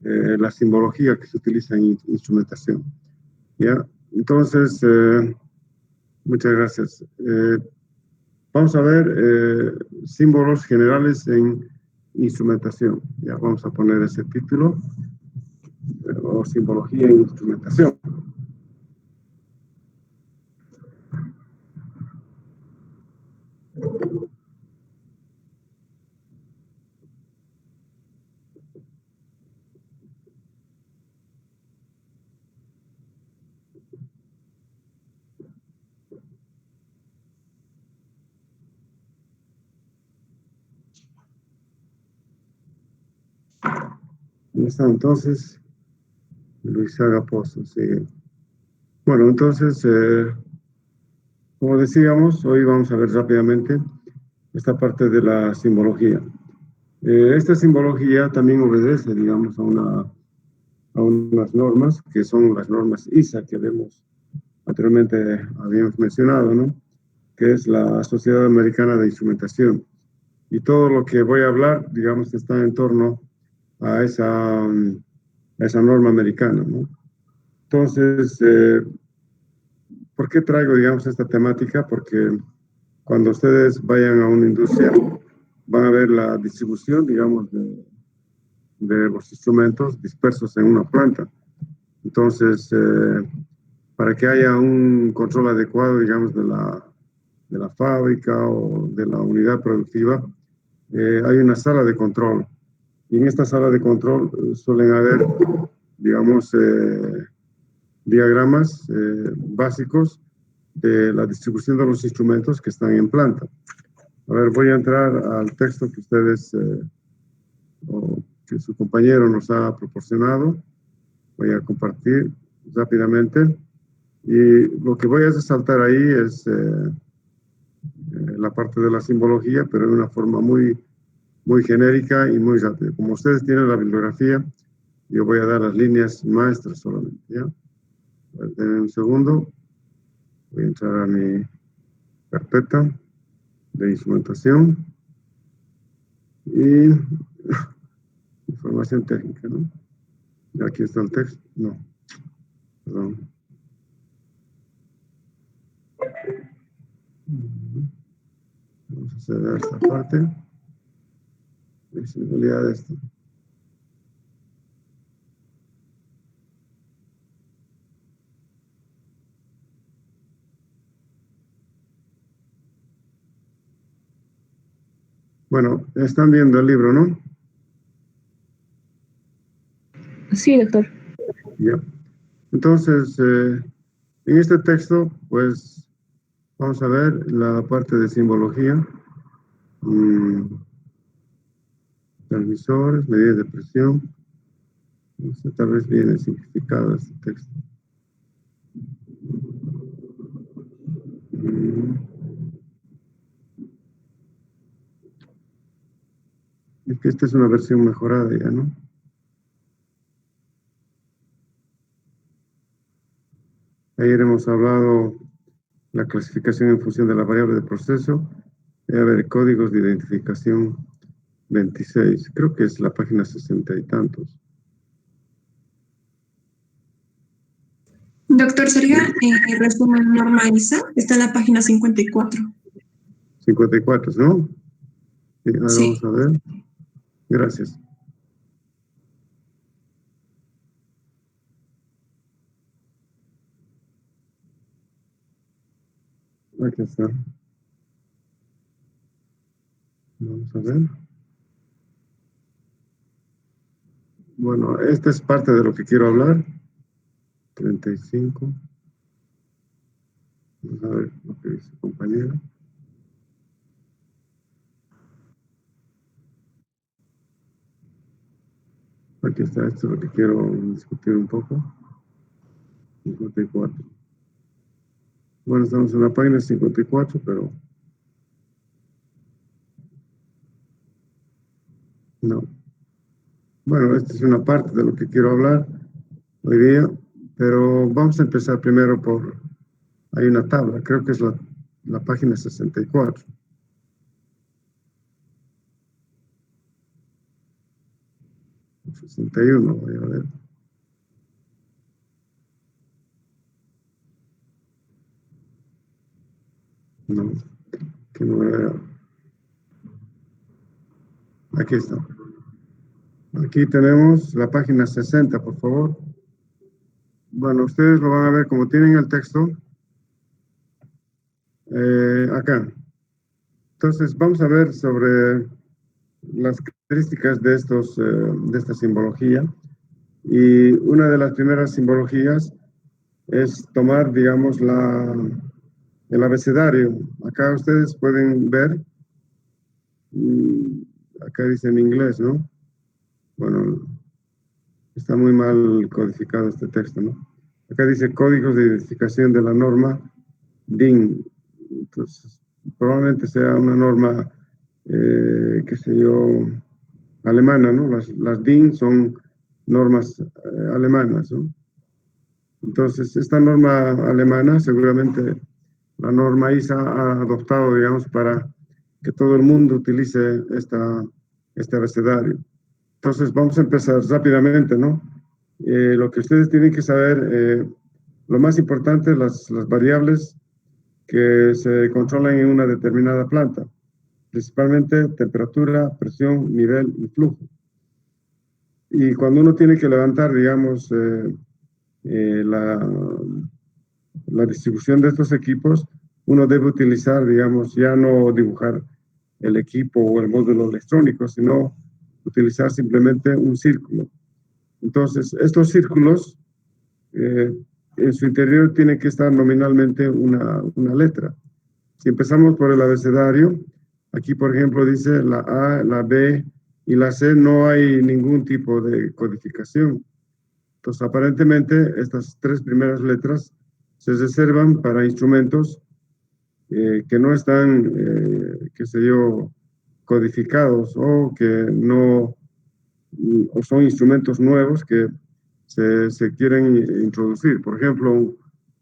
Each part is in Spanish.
la simbología que se utiliza en instrumentación. ¿Ya? Entonces, muchas gracias. Vamos a ver símbolos generales en instrumentación. Ya vamos a poner ese título, o simbología en instrumentación. ¿Dónde está entonces? Luisaga Pozo, sí. Bueno, entonces, como decíamos, hoy vamos a ver rápidamente esta parte de la simbología. Esta simbología también obedece, digamos, a unas normas, que son las normas ISA que anteriormente habíamos mencionado, ¿no? Que es la Sociedad Americana de Instrumentación. Y todo lo que voy a hablar, digamos, está en torno a esa norma americana, ¿no? Entonces, ¿por qué traigo, digamos, esta temática? Porque cuando ustedes vayan a una industria, van a ver la distribución, digamos, de los instrumentos dispersos en una planta. Entonces, para que haya un control adecuado, digamos, de la fábrica o de la unidad productiva, hay una sala de control. Y en esta sala de control suelen haber, digamos, diagramas básicos de la distribución de los instrumentos que están en planta. A ver, voy a entrar al texto que ustedes, o que su compañero nos ha proporcionado. Voy a compartir rápidamente. Y lo que voy a resaltar ahí es la parte de la simbología, pero de una forma muy genérica y muy rápida. Como ustedes tienen la bibliografía, yo voy a dar las líneas maestras solamente, ¿ya? A ver, denme un segundo. Voy a entrar a mi carpeta de instrumentación y información técnica, ¿no? Y aquí está el texto. No, perdón. Vamos a hacer esta parte. Visibilidad de esto. Bueno, están viendo el libro, ¿no? Sí, doctor. Ya. Entonces, en este texto, pues, vamos a ver la parte de simbología. Transmisores, medidas de presión. No sé, tal vez viene simplificado este texto. Es que esta es una versión mejorada ya, ¿no? Ayer hemos hablado la clasificación en función de la variable de proceso. A ver, códigos de identificación 26. Creo que es la página 60 y tantos. Doctor, sería resumen norma ISA, está en la página 54. 54, ¿no? Sí, ahora Sí. vamos a ver. Gracias. Aquí está. Vamos a ver. Bueno, esta es parte de lo que quiero hablar. 35. Vamos a ver lo que dice compañero. Aquí está, esto es lo que quiero discutir un poco. 54. Bueno, estamos en la página 54, pero no. Bueno, esta es una parte de lo que quiero hablar hoy día, pero vamos a empezar primero por... Hay una tabla, creo que es la página 64. 61, voy a ver. No, que no era. Aquí está. Aquí tenemos la página 60, por favor. Bueno, ustedes lo van a ver como tienen el texto. Acá. Entonces, vamos a ver sobre las características de esta simbología. Y una de las primeras simbologías es tomar, digamos, el abecedario. Acá ustedes pueden ver, acá dice en inglés, ¿no? Bueno, está muy mal codificado este texto, ¿no? Acá dice códigos de identificación de la norma DIN. Entonces, probablemente sea una norma, qué sé yo, alemana, ¿no? Las DIN son normas alemanas, ¿no? Entonces, esta norma alemana, seguramente la norma ISA ha adoptado, digamos, para que todo el mundo utilice este abecedario. Entonces, vamos a empezar rápidamente, ¿no? Lo que ustedes tienen que saber, lo más importante, las variables que se controlan en una determinada planta, principalmente temperatura, presión, nivel y flujo. Y cuando uno tiene que levantar, digamos, la distribución de estos equipos, uno debe utilizar, digamos, ya no dibujar el equipo o el módulo electrónico, sino utilizar simplemente un círculo. Entonces, estos círculos, en su interior tiene que estar nominalmente una letra. Si empezamos por el abecedario, aquí por ejemplo dice la A, la B y la C, no hay ningún tipo de codificación. Entonces aparentemente estas tres primeras letras se reservan para instrumentos que no están, qué sé yo, codificados o que no, o son instrumentos nuevos que se quieren introducir. Por ejemplo,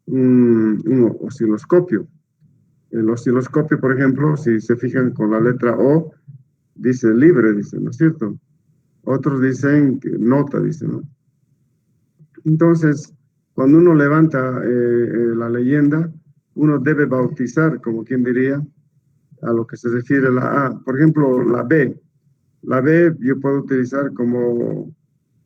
un osciloscopio. El osciloscopio, por ejemplo, si se fijan con la letra O, dice libre, dice, ¿no es cierto? Otros dicen que nota, dice, ¿no? Entonces, cuando uno levanta la leyenda, uno debe bautizar, como quien diría, a lo que se refiere la A. Por ejemplo, la B. La B yo puedo utilizar como,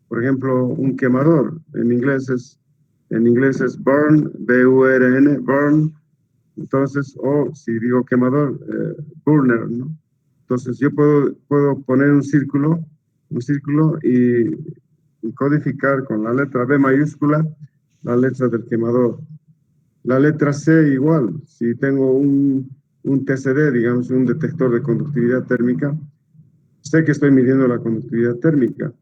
por ejemplo, un quemador. En inglés es burn, B-U-R-N, burn. Entonces, o si digo quemador, burner, ¿no? Entonces, yo puedo poner un círculo y codificar con la letra B mayúscula la letra del quemador. La letra C igual, si tengo un TCD, digamos, un detector de conductividad térmica, sé que estoy midiendo la conductividad térmica.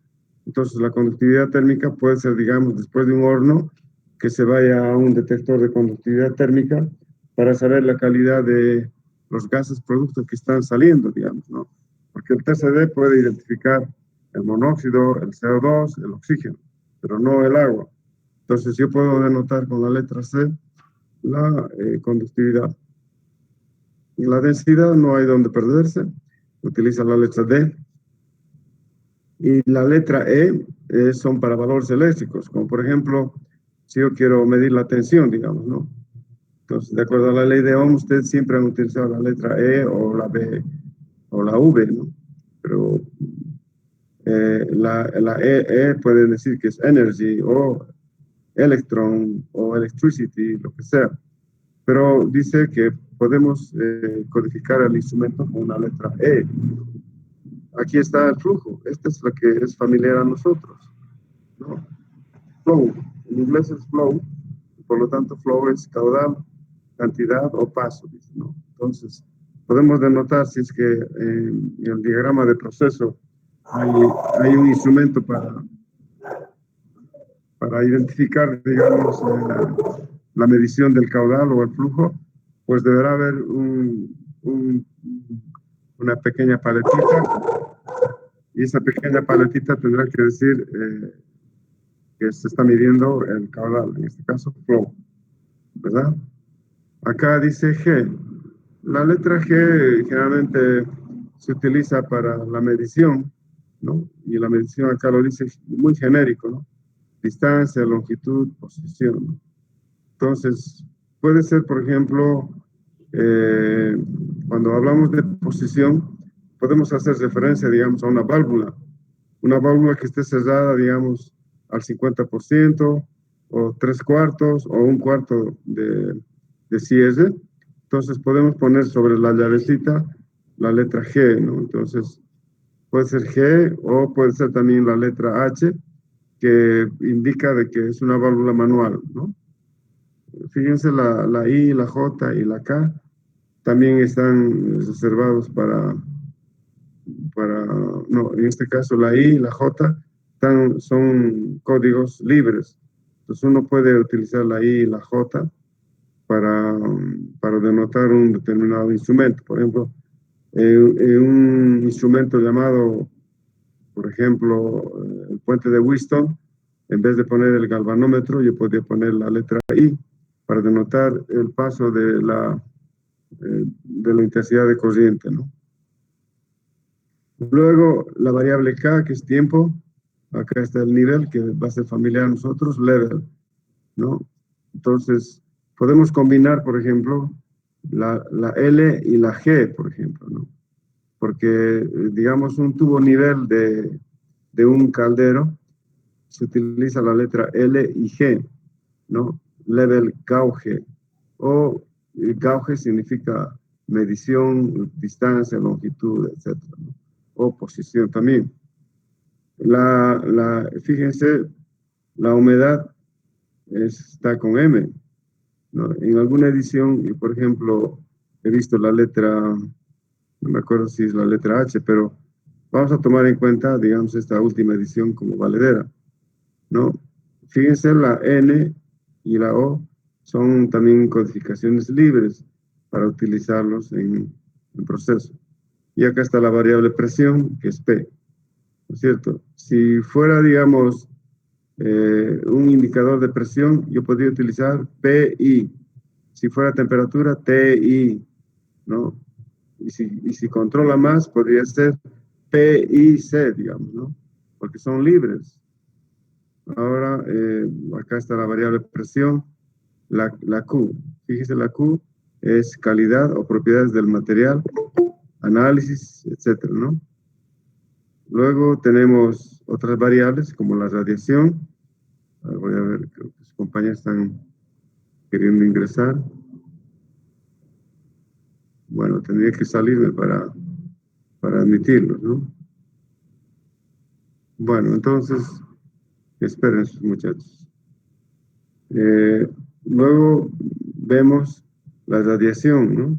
Entonces, la conductividad térmica puede ser, digamos, después de un horno, que se vaya a un detector de conductividad térmica para saber la calidad de los gases productos que están saliendo, digamos, ¿no? Porque el TCD puede identificar el monóxido, el CO2, el oxígeno, pero no el agua. Entonces, yo puedo denotar con la letra C la conductividad. Y la densidad no hay donde perderse, utiliza la letra D. Y la letra E son para valores eléctricos, como por ejemplo, si yo quiero medir la tensión, digamos, ¿no? Entonces, de acuerdo a la ley de Ohm, ustedes siempre han utilizado la letra E o la B o la V, ¿no? Pero la E pueden decir que es energy o electron o electricity, lo que sea. Pero dice que podemos codificar el instrumento con una letra E. Aquí está el flujo. Esta es la que es familiar a nosotros, ¿no? Flow. En inglés es flow. Por lo tanto, flow es caudal, cantidad o paso, ¿no? Entonces, podemos denotar si es que en el diagrama de proceso hay un instrumento para identificar, digamos, la medición del caudal o el flujo, pues deberá haber una pequeña paletita y esa pequeña paletita tendrá que decir que se está midiendo el caudal, en este caso flow, ¿verdad? Acá dice G. La letra G generalmente se utiliza para la medición ¿no? Y la medición acá lo dice muy genérico, ¿no? Distancia, longitud, posición, ¿no? Entonces, puede ser, por ejemplo, cuando hablamos de posición, podemos hacer referencia, digamos, a una válvula que esté cerrada, digamos, al 50%, o 3/4, o 1/4 de cierre. Entonces, podemos poner sobre la llavecita la letra G, ¿no? Entonces, puede ser G o puede ser también la letra H, que indica de que es una válvula manual, ¿no? Fíjense, la I, la J y la K también están reservados no, en este caso la I y la J son códigos libres. Entonces uno puede utilizar la I y la J para denotar un determinado instrumento. Por ejemplo, en un instrumento llamado, por ejemplo, el puente de Wheatstone, en vez de poner el galvanómetro, yo podría poner la letra I para denotar el paso de la intensidad de corriente, ¿no? Luego, la variable K, que es tiempo. Acá está el nivel, que va a ser familiar a nosotros, level, ¿no? Entonces, podemos combinar, por ejemplo, la L y la G, por ejemplo, ¿no? Porque, digamos, un tubo nivel de un caldero, se utiliza la letra L y G, ¿no? Level gauge, o gauge significa medición, distancia, longitud, etc., ¿no? O posición también. Fíjense, la humedad está con M, ¿no? En alguna edición, por ejemplo, he visto la letra, no me acuerdo si es la letra H, pero vamos a tomar en cuenta, digamos, esta última edición como valedera, ¿no? Fíjense, la N y la O son también codificaciones libres para utilizarlos en proceso. Y acá está la variable presión, que es P, ¿no es cierto? Si fuera, digamos, un indicador de presión, yo podría utilizar PI. Si fuera temperatura, TI, ¿no? Y si controla más, podría ser PIC, digamos, ¿no? Porque son libres. Ahora, acá está la variable presión, la Q. Fíjese, la Q es calidad o propiedades del material, análisis, etcétera, ¿no? Luego tenemos otras variables como la radiación. Voy a ver, creo que sus compañeros están queriendo ingresar. Bueno, tendría que salirme para admitirlos, ¿no? Bueno, entonces, esperen sus muchachos. Luego vemos la radiación, ¿no?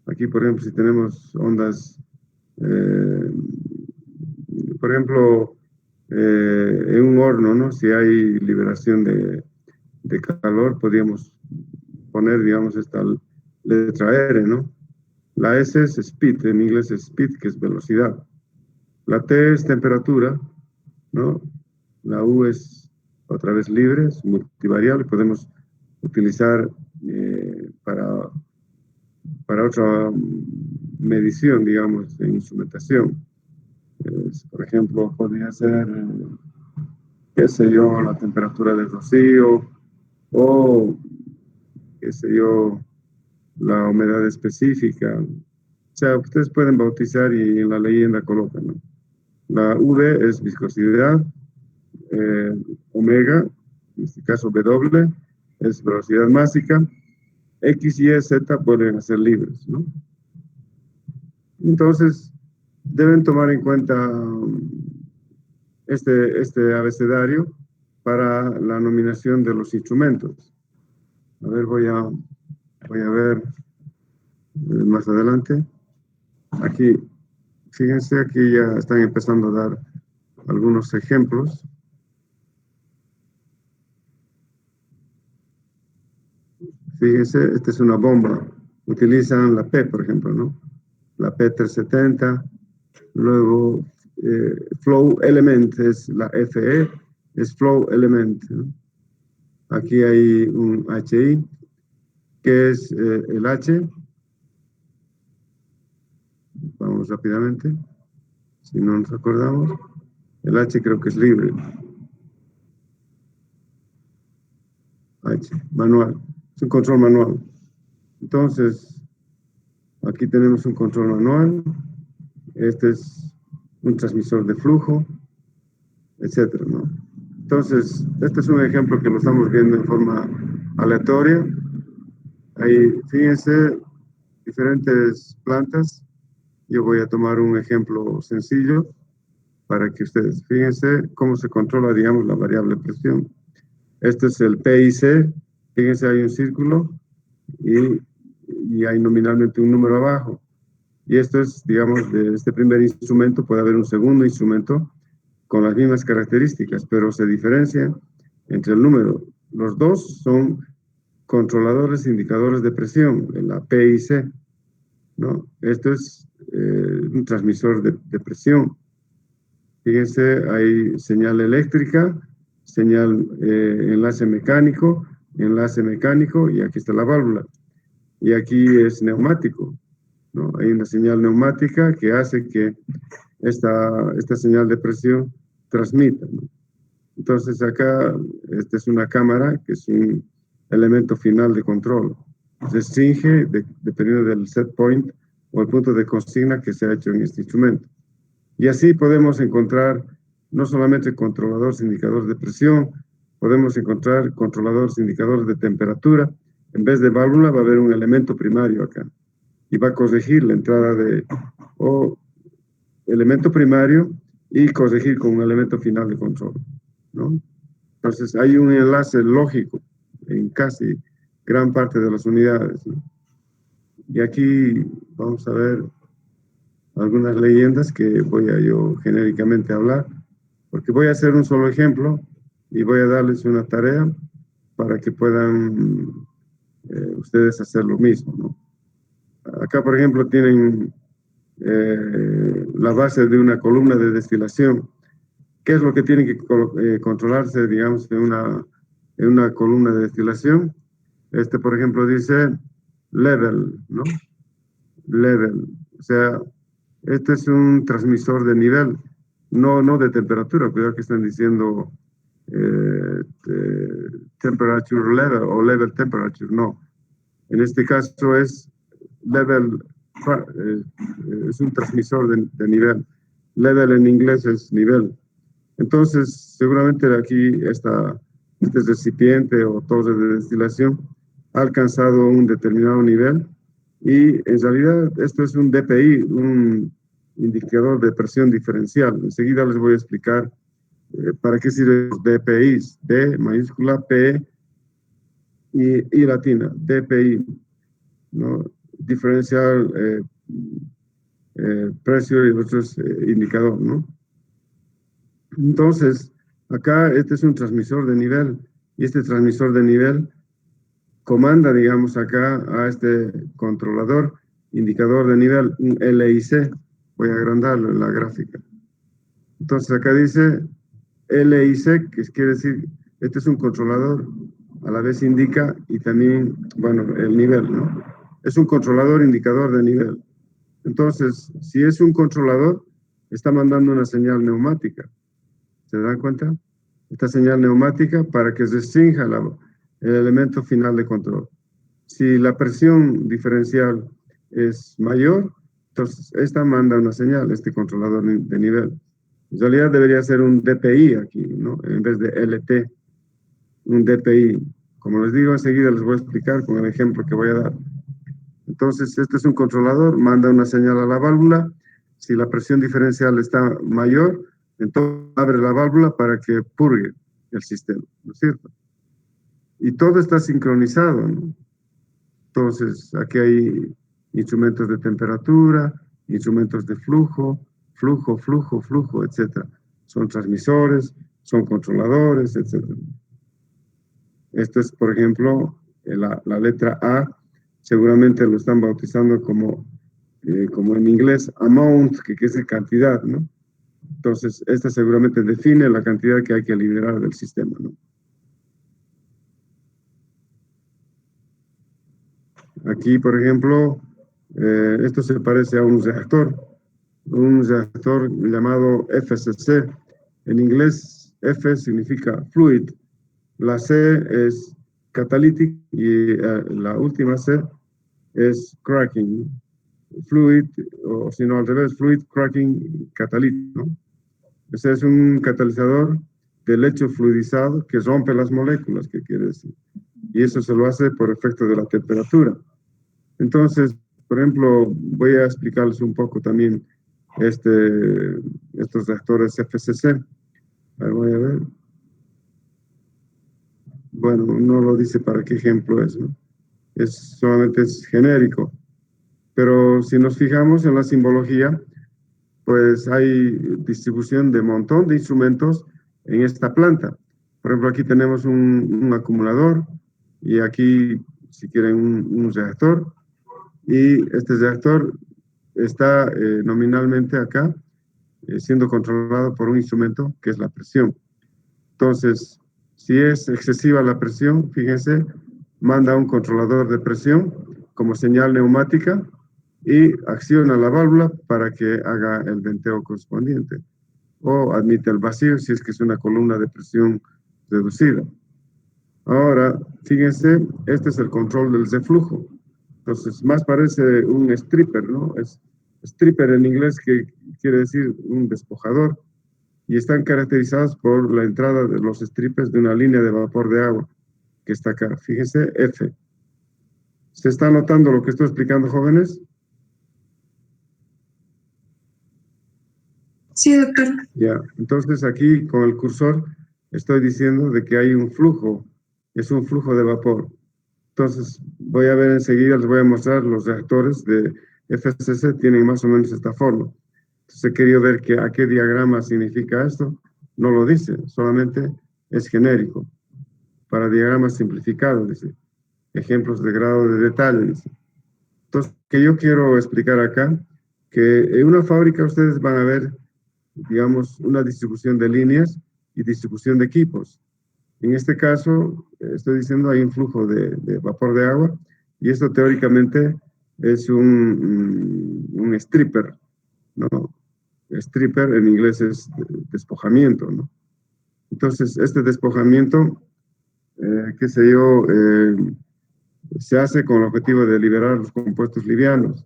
Aquí, por ejemplo, si tenemos ondas, por ejemplo, en un horno, ¿no? Si hay liberación de calor, podríamos poner, digamos, esta letra R, ¿no? La S es speed, en inglés es speed, que es velocidad. La T es temperatura, ¿no? La U es otra vez libre, es multivariable, podemos utilizar para otra medición, digamos, en instrumentación. Por ejemplo, podría ser, qué sé yo, la temperatura del rocío o, qué sé yo, la humedad específica. O sea, ustedes pueden bautizar y en la leyenda colocan, ¿no? La V es viscosidad, omega, en este caso W, es velocidad másica, X, Y, Z pueden ser libres, ¿no? Entonces, deben tomar en cuenta este abecedario para la nominación de los instrumentos. A ver, voy a ver más adelante. Aquí, fíjense, aquí ya están empezando a dar algunos ejemplos. Fíjense, esta es una bomba. Utilizan la P, por ejemplo, ¿no? La P370. Luego, Flow Element es la FE, es Flow Element, ¿no? Aquí hay un HI, que es el H. Vamos rápidamente. Si no nos acordamos, el H creo que es libre. H, manual. Es un control manual. Entonces, aquí tenemos un control manual. Este es un transmisor de flujo, etcétera, ¿no? Entonces, este es un ejemplo que lo estamos viendo en forma aleatoria. Ahí, fíjense, diferentes plantas. Yo voy a tomar un ejemplo sencillo para que ustedes, fíjense cómo se controla, digamos, la variable presión. Este es el PIC. Fíjense, hay un círculo y hay nominalmente un número abajo. Y esto es, digamos, de este primer instrumento puede haber un segundo instrumento con las mismas características, pero se diferencia entre el número. Los dos son controladores indicadores de presión, la PIC, ¿no? Esto es un transmisor de presión. Fíjense, hay señal eléctrica, señal enlace mecánico, y aquí está la válvula. Y aquí es neumático, ¿no? Hay una señal neumática que hace que esta señal de presión transmita, ¿no? Entonces acá, esta es una cámara que es un elemento final de control. Restringe dependiendo del set point o el punto de consigna que se ha hecho en este instrumento. Y así podemos encontrar no solamente controladores indicadores de presión, podemos encontrar controladores indicadores de temperatura. En vez de válvula va a haber un elemento primario acá y va a corregir la entrada de elemento primario y corregir con un elemento final de control, ¿no? Entonces hay un enlace lógico en casi gran parte de las unidades, ¿no? Y aquí vamos a ver algunas leyendas que voy a yo genéricamente hablar, porque voy a hacer un solo ejemplo y voy a darles una tarea para que puedan ustedes hacer lo mismo, ¿no? Acá, por ejemplo, tienen la base de una columna de destilación. ¿Qué es lo que tiene que controlarse, digamos, en una columna de destilación? Por ejemplo, dice level, ¿no? Level. O sea, este es un transmisor de nivel, no de temperatura, cuidado que están diciendo temperature level o level temperature, no. En este caso es level, es un transmisor de nivel. Level en inglés es nivel. Entonces, seguramente aquí este recipiente o torre de destilación ha alcanzado un determinado nivel y en realidad esto es un DPI, un indicador de presión diferencial. Enseguida les voy a explicar para qué sirven los DPIs, D mayúscula, P y latina, DPI, ¿no? Diferencial pressure y otros indicador, ¿no? Entonces, acá este es un transmisor de nivel y este transmisor de nivel comanda, digamos, acá a este controlador, indicador de nivel, un LIC. Voy a agrandarlo en la gráfica. Entonces, acá dice LIC, que quiere decir, este es un controlador, a la vez indica y también, bueno, el nivel, ¿no? Es un controlador indicador de nivel. Entonces, si es un controlador, está mandando una señal neumática. ¿Se dan cuenta? Esta señal neumática para que restrinja el elemento final de control. Si la presión diferencial es mayor, entonces esta manda una señal, este controlador de nivel. En realidad debería ser un DPI aquí, ¿no? En vez de LT, un DPI. Como les digo, enseguida les voy a explicar con el ejemplo que voy a dar. Entonces, este es un controlador, manda una señal a la válvula. Si la presión diferencial está mayor, entonces abre la válvula para que purgue el sistema, ¿no es cierto? Y todo está sincronizado, ¿no? Entonces, aquí hay instrumentos de temperatura, instrumentos de flujo, etc. Son transmisores, son controladores, etc. Esto es, por ejemplo, la letra A, seguramente lo están bautizando como en inglés, amount, que es cantidad, ¿no? Entonces, esta seguramente define la cantidad que hay que liberar del sistema, ¿no? Aquí, por ejemplo, esto se parece a un reactor. un reactor llamado FCC. En inglés, F significa fluid, la C es catalytic y la última C es cracking, fluid, o si no al revés, fluid cracking catalytic, ¿no? Ese es un catalizador del hecho fluidizado que rompe las moléculas, ¿qué quiere decir? Y eso se lo hace por efecto de la temperatura. Entonces, por ejemplo, voy a explicarles un poco también estos reactores FCC. A ver, voy a ver. Bueno, no lo dice para qué ejemplo es, ¿no? Solamente es genérico. Pero si nos fijamos en la simbología, pues hay distribución de un montón de instrumentos en esta planta. Por ejemplo, aquí tenemos un acumulador y aquí, si quieren, un reactor. Y este reactor está nominalmente acá siendo controlado por un instrumento que es la presión. Entonces, si es excesiva la presión, fíjense, manda un controlador de presión como señal neumática y acciona la válvula para que haga el venteo correspondiente o admite el vacío si es que es una columna de presión reducida. Ahora, fíjense, este es el control del reflujo. Entonces, más parece un stripper, ¿no? Es stripper en inglés, que quiere decir un despojador, y están caracterizados por la entrada de los strippers de una línea de vapor de agua que está acá. Fíjense, F. ¿Se está notando lo que estoy explicando, jóvenes? Sí, doctor. Ya, entonces aquí con el cursor estoy diciendo de que hay un flujo, es un flujo de vapor. Entonces, voy a ver enseguida, les voy a mostrar los reactores de FCC, tienen más o menos esta forma. Entonces, he querido ver a qué diagrama significa esto. No lo dice, solamente es genérico. Para diagramas simplificados, dice. Ejemplos de grado de detalle, dice. Entonces, que yo quiero explicar acá, que en una fábrica ustedes van a ver, digamos, una distribución de líneas y distribución de equipos. En este caso, estoy diciendo, hay un flujo de vapor de agua y esto teóricamente es un stripper, ¿no? Stripper en inglés es despojamiento, ¿no? Entonces, este despojamiento, qué sé yo, se hace con el objetivo de liberar los compuestos livianos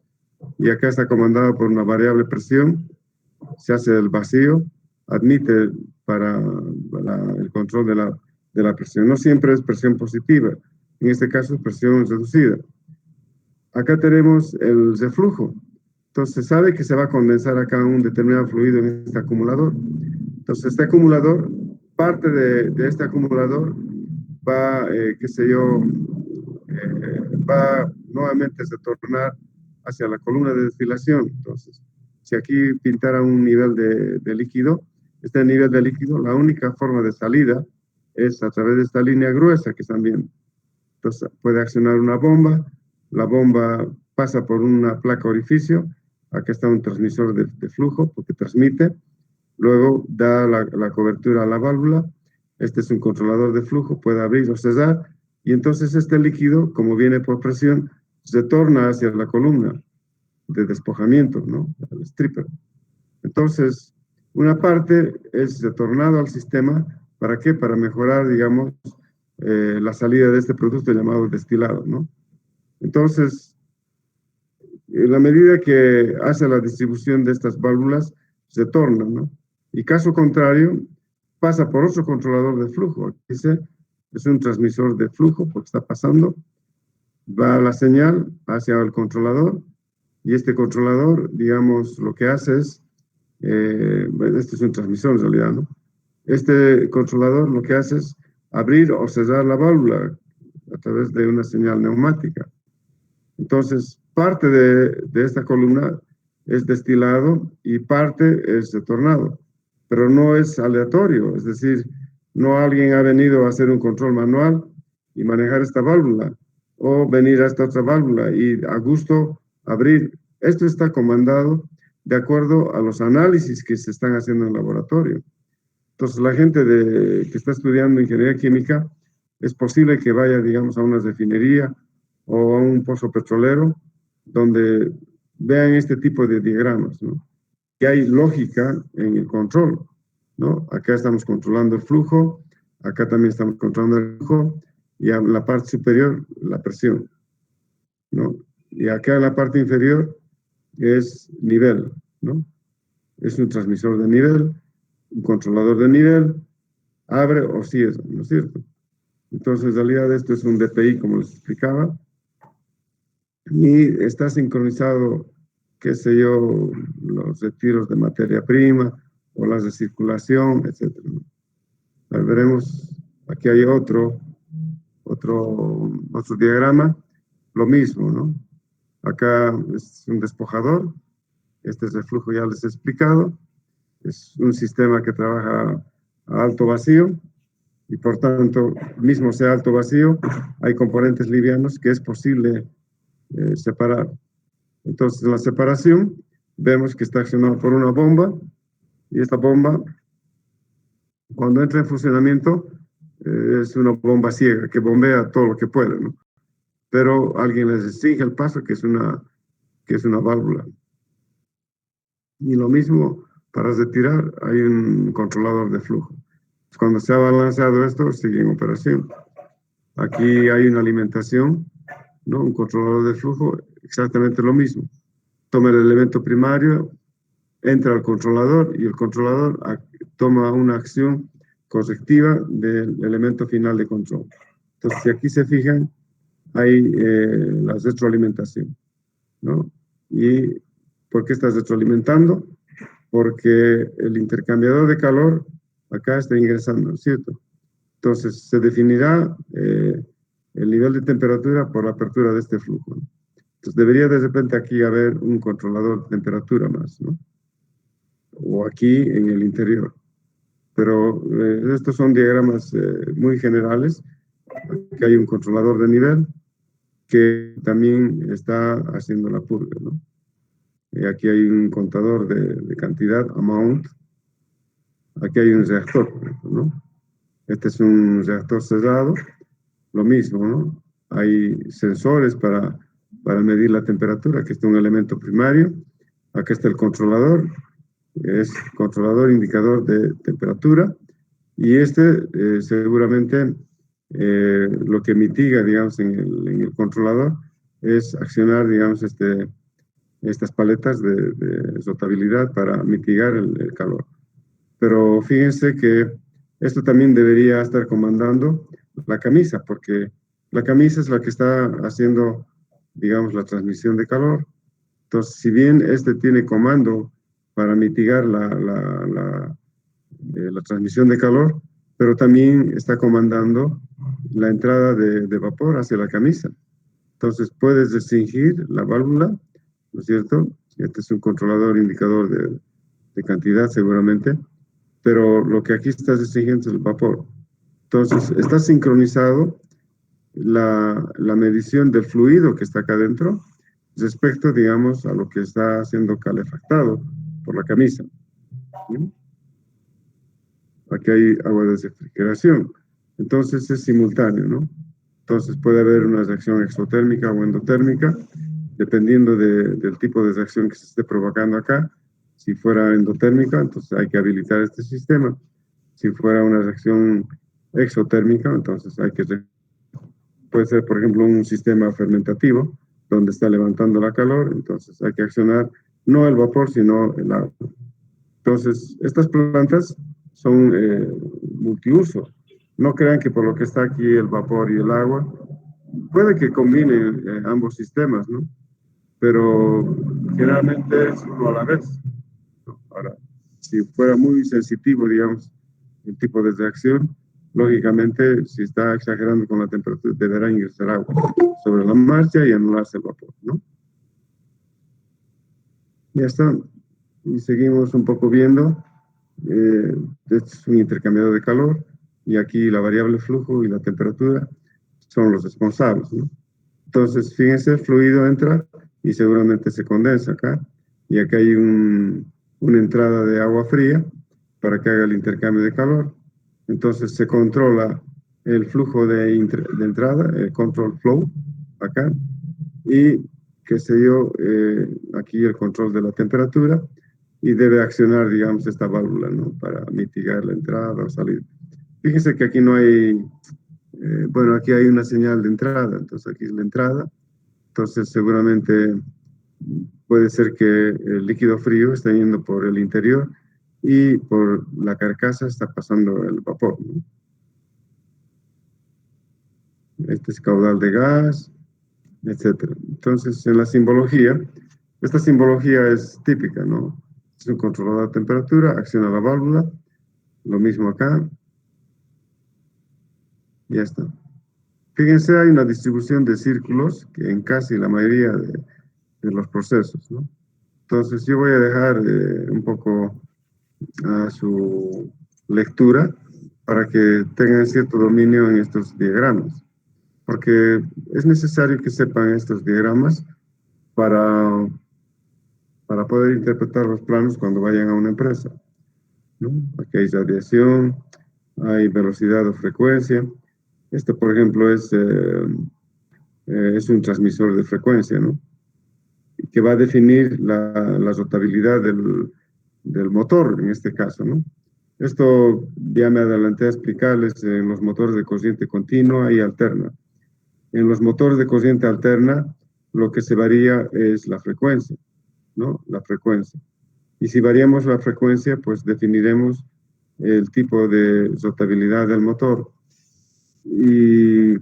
y acá está comandado por una variable presión, se hace el vacío, admite para el control de la presión. No siempre es presión positiva, en este caso es presión reducida. Acá tenemos el reflujo. Entonces se sabe que se va a condensar acá un determinado fluido en este acumulador. Entonces este acumulador, parte de este acumulador va, qué sé yo, va nuevamente a retornar hacia la columna de destilación. Entonces, si aquí pintara un nivel de líquido, este nivel de líquido, la única forma de salida es a través de esta línea gruesa que están viendo. Entonces, puede accionar una bomba, la bomba pasa por una placa orificio, acá está un transmisor de flujo porque transmite, luego da la cobertura a la válvula, este es un controlador de flujo, puede abrir o cerrar, y entonces este líquido, como viene por presión, retorna hacia la columna de despojamiento, ¿no? El stripper. Entonces, una parte es retornado al sistema, ¿para qué? Para mejorar, digamos, la salida de este producto llamado destilado, ¿no? Entonces, en la medida que hace la distribución de estas válvulas, se torna, ¿no? Y caso contrario, pasa por otro controlador de flujo. Aquí dice, es un transmisor de flujo porque está pasando, va la señal hacia el controlador y este controlador, digamos, lo que hace es, bueno, este es un transmisor en realidad, ¿no? Este controlador lo que hace es abrir o cerrar la válvula a través de una señal neumática. Entonces, parte de esta columna es destilado y parte es retornado, pero no es aleatorio, es decir, no alguien ha venido a hacer un control manual y manejar esta válvula, o venir a esta otra válvula y a gusto abrir. Esto está comandado de acuerdo a los análisis que se están haciendo en el laboratorio. Entonces, la gente que está estudiando ingeniería química, es posible que vaya, digamos, a una refinería o a un pozo petrolero, donde vean este tipo de diagramas, ¿no? y hay lógica en el control, ¿no? Acá estamos controlando el flujo, acá también estamos controlando el flujo, y en la parte superior, la presión, ¿no? Y acá en la parte inferior es nivel, ¿no? Es un transmisor de nivel, un controlador de nivel, abre o cierra, ¿no es cierto? Entonces, en realidad, esto es un DPI, como les explicaba, y está sincronizado, qué sé yo, los retiros de materia prima o las de circulación, etc. Ahí veremos, aquí hay otro diagrama, lo mismo, ¿no? Acá es un despojador, este es el flujo, ya les he explicado, es un sistema que trabaja a alto vacío, y por tanto, mismo sea alto vacío, hay componentes livianos que es posible separar. Entonces, en la separación, vemos que está accionado por una bomba, y esta bomba, cuando entra en funcionamiento, es una bomba ciega que bombea todo lo que puede, ¿no? Pero alguien les restringe el paso, que es una válvula. Y lo mismo, para retirar, hay un controlador de flujo. Cuando se ha balanceado esto, sigue en operación. Aquí hay una alimentación, ¿no? Un controlador de flujo, exactamente lo mismo. Toma el elemento primario, entra al controlador y el controlador toma una acción correctiva del elemento final de control. Entonces, si aquí se fijan, hay la retroalimentación, ¿no? ¿Y por qué estás retroalimentando? Porque el intercambiador de calor acá está ingresando, ¿cierto? Entonces, se definirá el nivel de temperatura por la apertura de este flujo, ¿no? Entonces, debería de repente aquí haber un controlador de temperatura más, ¿no? O aquí en el interior. Pero estos son diagramas muy generales. Aquí hay un controlador de nivel que también está haciendo la purga, ¿no? Y aquí hay un contador de cantidad, amount. Aquí hay un reactor, por ejemplo, ¿no? Este es un reactor cerrado, lo mismo, ¿no? Hay sensores para medir la temperatura, que es un elemento primario. Acá está el controlador, es controlador indicador de temperatura, y seguramente lo que mitiga, digamos, en el controlador es accionar, digamos, estas paletas de rotabilidad para mitigar el calor. Pero fíjense que esto también debería estar comandando la camisa, porque la camisa es la que está haciendo, digamos, la transmisión de calor. Entonces, si bien este tiene comando para mitigar la transmisión de calor, pero también está comandando la entrada de vapor hacia la camisa. Entonces, puedes restringir la válvula, ¿no es cierto? Este es un controlador indicador de cantidad, seguramente, pero lo que aquí estás restringiendo es el vapor. Entonces, está sincronizado la medición del fluido que está acá adentro respecto, digamos, a lo que está siendo calefactado por la camisa. ¿Sí? Aquí hay agua de refrigeración. Entonces es simultáneo, ¿no? Entonces puede haber una reacción exotérmica o endotérmica, dependiendo del tipo de reacción que se esté provocando acá. Si fuera endotérmica, entonces hay que habilitar este sistema. Si fuera una reacción exotérmica, entonces puede ser, por ejemplo, un sistema fermentativo, donde está levantando la calor, entonces hay que accionar no el vapor, sino el agua. Entonces, estas plantas son multiuso. No crean que por lo que está aquí el vapor y el agua, puede que combinen ambos sistemas, ¿no? Pero generalmente es uno a la vez, ¿no? Ahora, si fuera muy sensitivo, digamos, el tipo de reacción, lógicamente, si está exagerando con la temperatura, deberá ingresar agua sobre la marcha y anularse el vapor, ¿no? Ya está. Y seguimos un poco viendo. Este es un intercambiador de calor, y aquí la variable flujo y la temperatura son los responsables, ¿no? Entonces, fíjense, el fluido entra y seguramente se condensa acá, y acá hay una entrada de agua fría para que haga el intercambio de calor. Entonces se controla el flujo de entrada, el control flow, acá, y qué sé yo, aquí el control de la temperatura, y debe accionar, digamos, esta válvula, ¿no? Para mitigar la entrada o salida. Fíjense que aquí no hay, bueno, aquí hay una señal de entrada, entonces aquí es la entrada, entonces seguramente puede ser que el líquido frío está yendo por el interior y por la carcasa está pasando el vapor, ¿no? Este es caudal de gas, etcétera. Entonces, en la simbología, esta simbología es típica, ¿no? Es un controlador de temperatura, acciona la válvula, lo mismo acá, ya está. Fíjense, hay una distribución de círculos que en casi la mayoría de los procesos, ¿no? Entonces, yo voy a dejar un poco a su lectura para que tengan cierto dominio en estos diagramas, porque es necesario que sepan estos diagramas para, para poder interpretar los planos cuando vayan a una empresa, ¿no? Aquí hay radiación, hay velocidad o frecuencia. Este, por ejemplo, es un transmisor de frecuencia, ¿no? Que va a definir la rotabilidad del motor, en este caso, ¿no? Esto ya me adelanté a explicarles en los motores de corriente continua y alterna. En los motores de corriente alterna, lo que se varía es la frecuencia, ¿no? La frecuencia. Y si variamos la frecuencia, pues definiremos el tipo de rotabilidad del motor. Y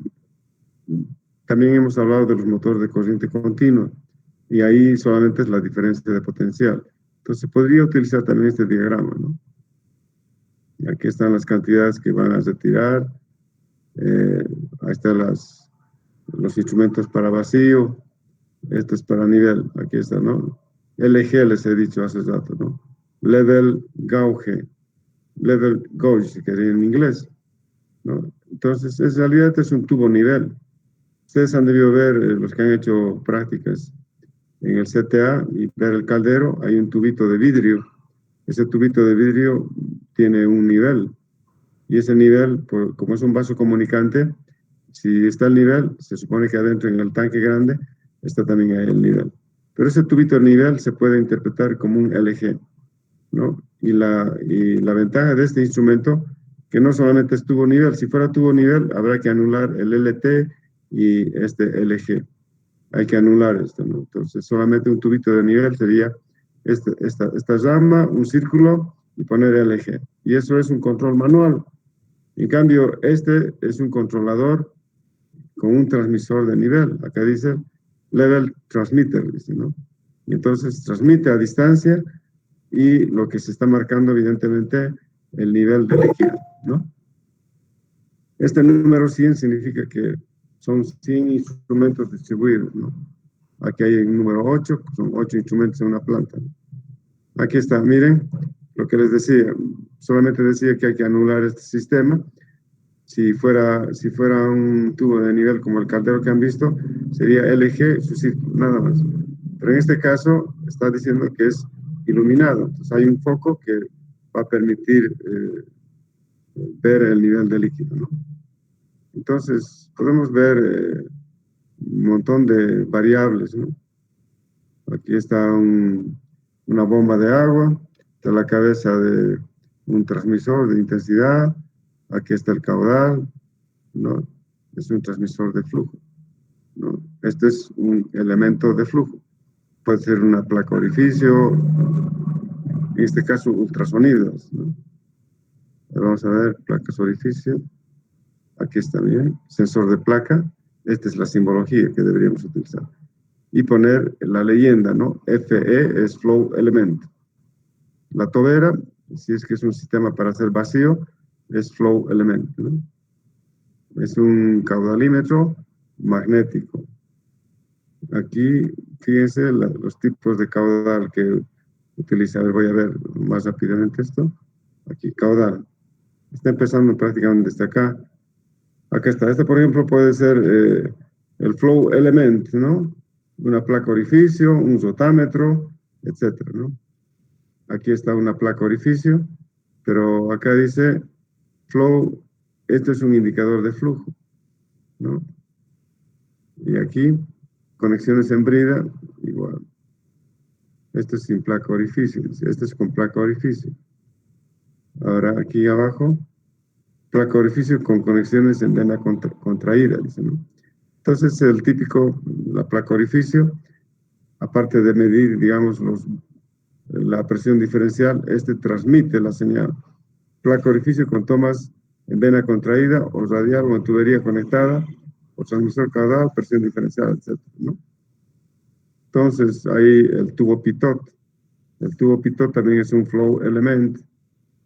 también hemos hablado de los motores de corriente continua, y ahí solamente es la diferencia de potencial. Entonces podría utilizar también este diagrama, ¿no? Y aquí están las cantidades que van a retirar, ahí están los instrumentos para vacío, esto es para nivel, aquí está, ¿no? LG les he dicho hace rato, ¿no? Level gauge, level gauge, si queréis en inglés, ¿no? Entonces, en realidad es un tubo nivel. Ustedes han debido ver, los que han hecho prácticas en el CTA y ver el caldero, hay un tubito de vidrio. Ese tubito de vidrio tiene un nivel, y ese nivel, como es un vaso comunicante, si está el nivel, se supone que adentro en el tanque grande está también ahí el nivel. Pero ese tubito de nivel se puede interpretar como un LG, ¿no? Y la ventaja de este instrumento, que no solamente es tubo nivel, si fuera tubo nivel, habrá que anular el LT y este LG. Hay que anular esto, ¿no? Entonces, solamente un tubito de nivel sería esta rama, un círculo y poner LG. Y eso es un control manual. En cambio, este es un controlador con un transmisor de nivel. Acá dice level transmitter, dice, ¿no? Y entonces transmite a distancia y lo que se está marcando, evidentemente, el nivel de líquido, ¿no? Este número 100 significa que son 100 instrumentos distribuidos, ¿no? Aquí hay un número 8, son 8 instrumentos en una planta, ¿no? Aquí está, miren lo que les decía. Solamente decía que hay que anular este sistema. Si fuera un tubo de nivel como el caldero que han visto, sería LG, su círculo, nada más. Pero en este caso está diciendo que es iluminado. Entonces hay un foco que va a permitir ver el nivel de líquido, ¿no? Entonces podemos ver un montón de variables, ¿no? Aquí está una bomba de agua, está la cabeza de un transmisor de intensidad, aquí está el caudal, ¿no? Es un transmisor de flujo, ¿no? Este es un elemento de flujo. Puede ser una placa orificio, en este caso ultrasonidos, ¿no? Vamos a ver, placas orificio, aquí está bien, sensor de placa, esta es la simbología que deberíamos utilizar. Y poner la leyenda, ¿no? FE es flow element. La tobera, si es que es un sistema para hacer vacío, es flow element, ¿no? Es un caudalímetro magnético. Aquí, fíjense los tipos de caudal que utiliza. A ver, voy a ver más rápidamente esto. Aquí, caudal. Está empezando prácticamente desde acá. Acá está. Este, por ejemplo, puede ser el flow element, ¿no? Una placa orificio, un rotámetro, etcétera, ¿no? Aquí está una placa orificio, pero acá dice flow, esto es un indicador de flujo, ¿no? Y aquí, conexiones en brida, igual. Este es sin placa orificio, este es con placa orificio. Ahora aquí abajo, placa orificio con conexiones en vena contraída, dice, ¿no? Entonces el típico, la placa orificio, aparte de medir, digamos, la presión diferencial, este transmite la señal. Placa orificio con tomas en vena contraída o radial o en tubería conectada, o transmisor caudal, presión diferencial, etc., ¿no? Entonces, ahí el tubo pitot. El tubo pitot también es un flow element,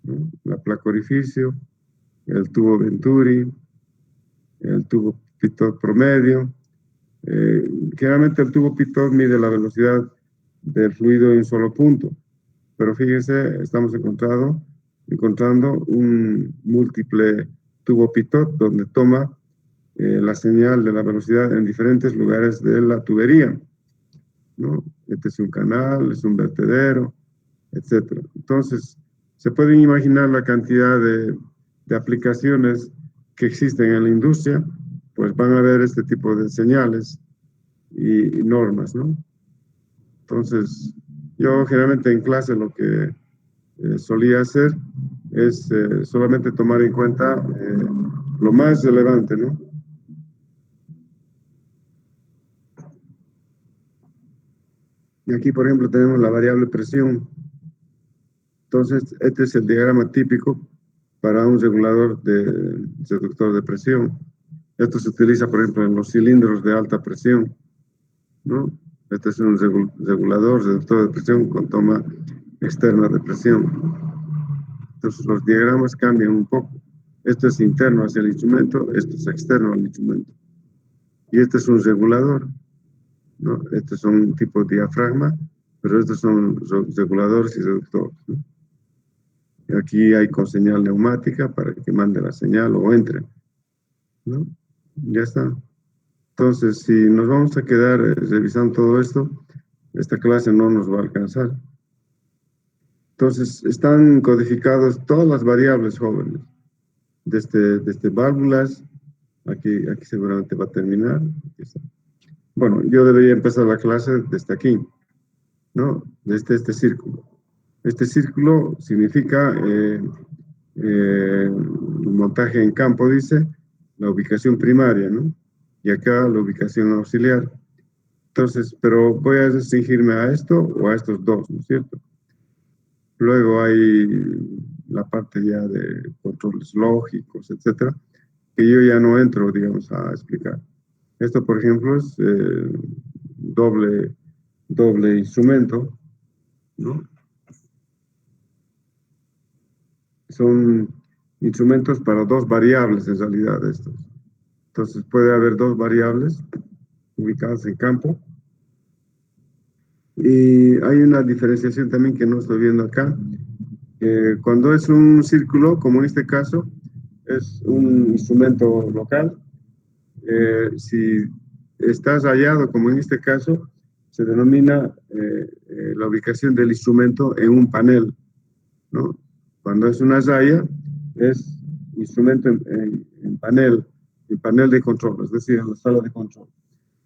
¿no? La placa orificio, el tubo venturi, el tubo pitot promedio. Generalmente el tubo pitot mide la velocidad del fluido en un solo punto, pero fíjense, estamos encontrando un múltiple tubo pitot donde toma la señal de la velocidad en diferentes lugares de la tubería, ¿no? Este es un canal, es un vertedero, etcétera. Entonces, se pueden imaginar la cantidad de aplicaciones que existen en la industria, pues van a haber este tipo de señales y normas, ¿no? Entonces, yo generalmente en clase lo que solía hacer es solamente tomar en cuenta lo más relevante, ¿no? Y aquí, por ejemplo, tenemos la variable presión. Entonces, este es el diagrama típico para un regulador de reductor de presión. Esto se utiliza, por ejemplo, en los cilindros de alta presión, ¿no? Este es un regulador reductor de presión con toma externa de presión. Entonces, los diagramas cambian un poco. Esto es interno hacia el instrumento, esto es externo al instrumento. Y este es un regulador, ¿no? Estos son un tipo de diafragma, pero estos son reguladores y reductores, ¿no? Y aquí hay con señal neumática para que mande la señal o entre, ¿no? Ya está. Entonces, si nos vamos a quedar revisando todo esto, esta clase no nos va a alcanzar. Entonces, están codificadas todas las variables, jóvenes, desde válvulas, aquí seguramente va a terminar. Bueno, yo debería empezar la clase desde aquí, ¿no? Desde este círculo. Este círculo significa montaje en campo, dice, la ubicación primaria, ¿no? Y acá la ubicación auxiliar. Entonces, pero voy a restringirme a esto o a estos dos, ¿no es cierto? Luego hay la parte ya de controles lógicos, etcétera, que yo ya no entro, digamos, a explicar. Esto, por ejemplo, es doble instrumento, ¿no? Son instrumentos para dos variables en realidad estos. Entonces puede haber dos variables ubicadas en campo. Y hay una diferenciación también que no estoy viendo acá. Cuando es un círculo, como en este caso, es un instrumento local. Si está rayado, como en este caso, se denomina la ubicación del instrumento en un panel, ¿no? Cuando es una raya, es instrumento en panel de control, es decir, en la sala de control.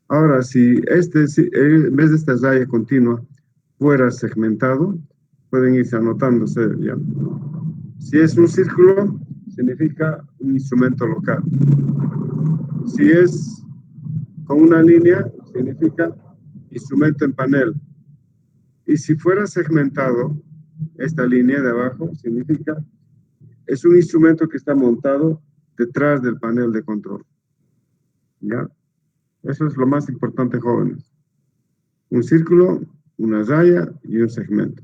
Ahora, si en vez de esta raya continua fuera segmentado, pueden irse anotándose ya. Si es un círculo, significa un instrumento local. Si es con una línea, significa instrumento en panel. Y si fuera segmentado, esta línea de abajo significa es un instrumento que está montado detrás del panel de control. ¿Ya? Eso es lo más importante, jóvenes. Un círculo, una raya y un segmento.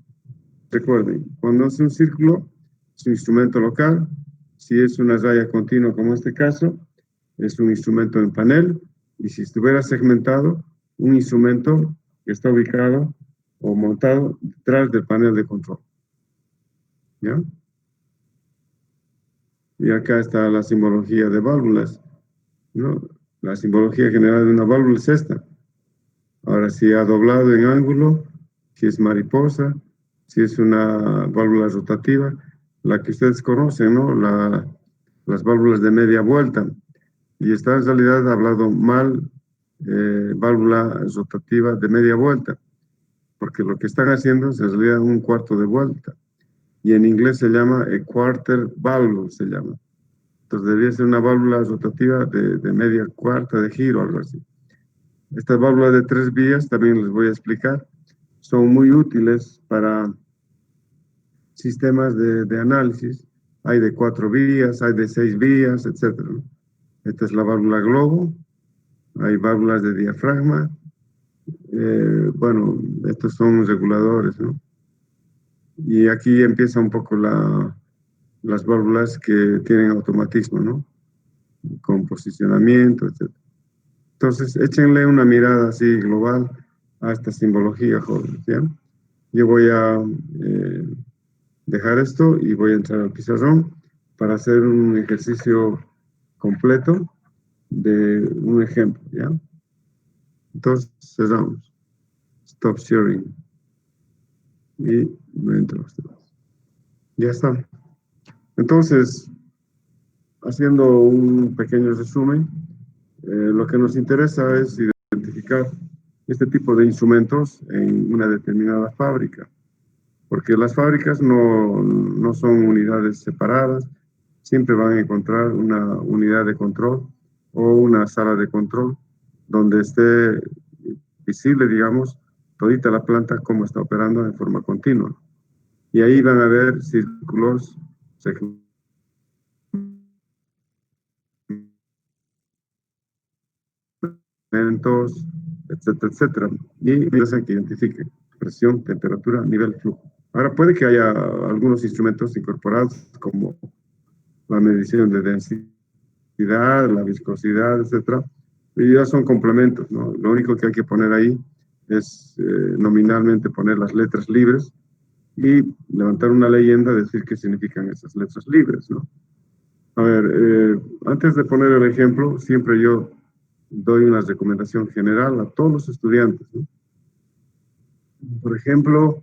Recuerden, cuando es un círculo, es un instrumento local. Si es una raya continua, como este caso, es un instrumento en panel. Y si estuviera segmentado, un instrumento que está ubicado o montado detrás del panel de control. ¿Ya? Y acá está la simbología de válvulas, ¿no? La simbología general de una válvula es esta. Ahora, si ha doblado en ángulo, si es mariposa, si es una válvula rotativa, la que ustedes conocen, ¿no? Las válvulas de media vuelta. Y está en realidad hablado mal, válvula rotativa de media vuelta. porque lo que están haciendo es en realidad un cuarto de vuelta. Y en inglés se llama a quarter valve, se llama. Entonces debería ser una válvula rotativa de media cuarta de giro, algo así. Estas válvulas de 3 vías, también les voy a explicar, son muy útiles para sistemas de análisis. Hay de 4 vías, hay de 6 vías, etc. Esta es la válvula globo, hay válvulas de diafragma. Bueno, estos son reguladores, ¿no? Y aquí empieza un poco las válvulas que tienen automatismo, ¿no? Con posicionamiento, etc. Entonces, échenle una mirada así global a esta simbología, jóvenes, ¿ya? Yo voy a dejar esto y voy a entrar al pizarrón para hacer un ejercicio completo de un ejemplo, ¿ya? Entonces, cerramos. Stop sharing. Y me entro ustedes. Ya está. Entonces, haciendo un pequeño resumen, lo que nos interesa es identificar este tipo de instrumentos en una determinada fábrica, porque las fábricas no son unidades separadas, siempre van a encontrar una unidad de control o una sala de control donde esté visible, digamos, todita la planta como está operando de forma continua. Y ahí van a ver círculos, segmentos, etcétera, etcétera. Y hacen que identifiquen presión, temperatura, nivel, flujo. Ahora puede que haya algunos instrumentos incorporados como la medición de densidad, la viscosidad, etcétera. Y ya son complementos, ¿no? Lo único que hay que poner ahí es nominalmente poner las letras libres y levantar una leyenda, decir qué significan esas letras libres, ¿no? A ver, antes de poner el ejemplo, siempre yo doy una recomendación general a todos los estudiantes, ¿no? Por ejemplo,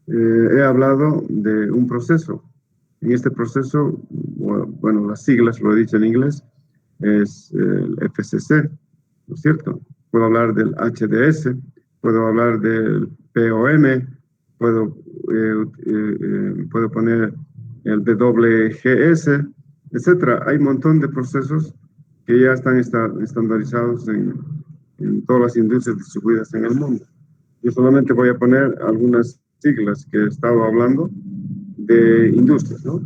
he hablado de un proceso. En este proceso, bueno, las siglas, lo he dicho en inglés, es el FCC, ¿no es cierto? Puedo hablar del HDS, puedo hablar del POM, puedo, puedo poner el WGS, etcétera. Hay un montón de procesos que ya están estandarizados en todas las industrias distribuidas en el mundo. Yo solamente voy a poner algunas siglas que he estado hablando de industrias, ¿no?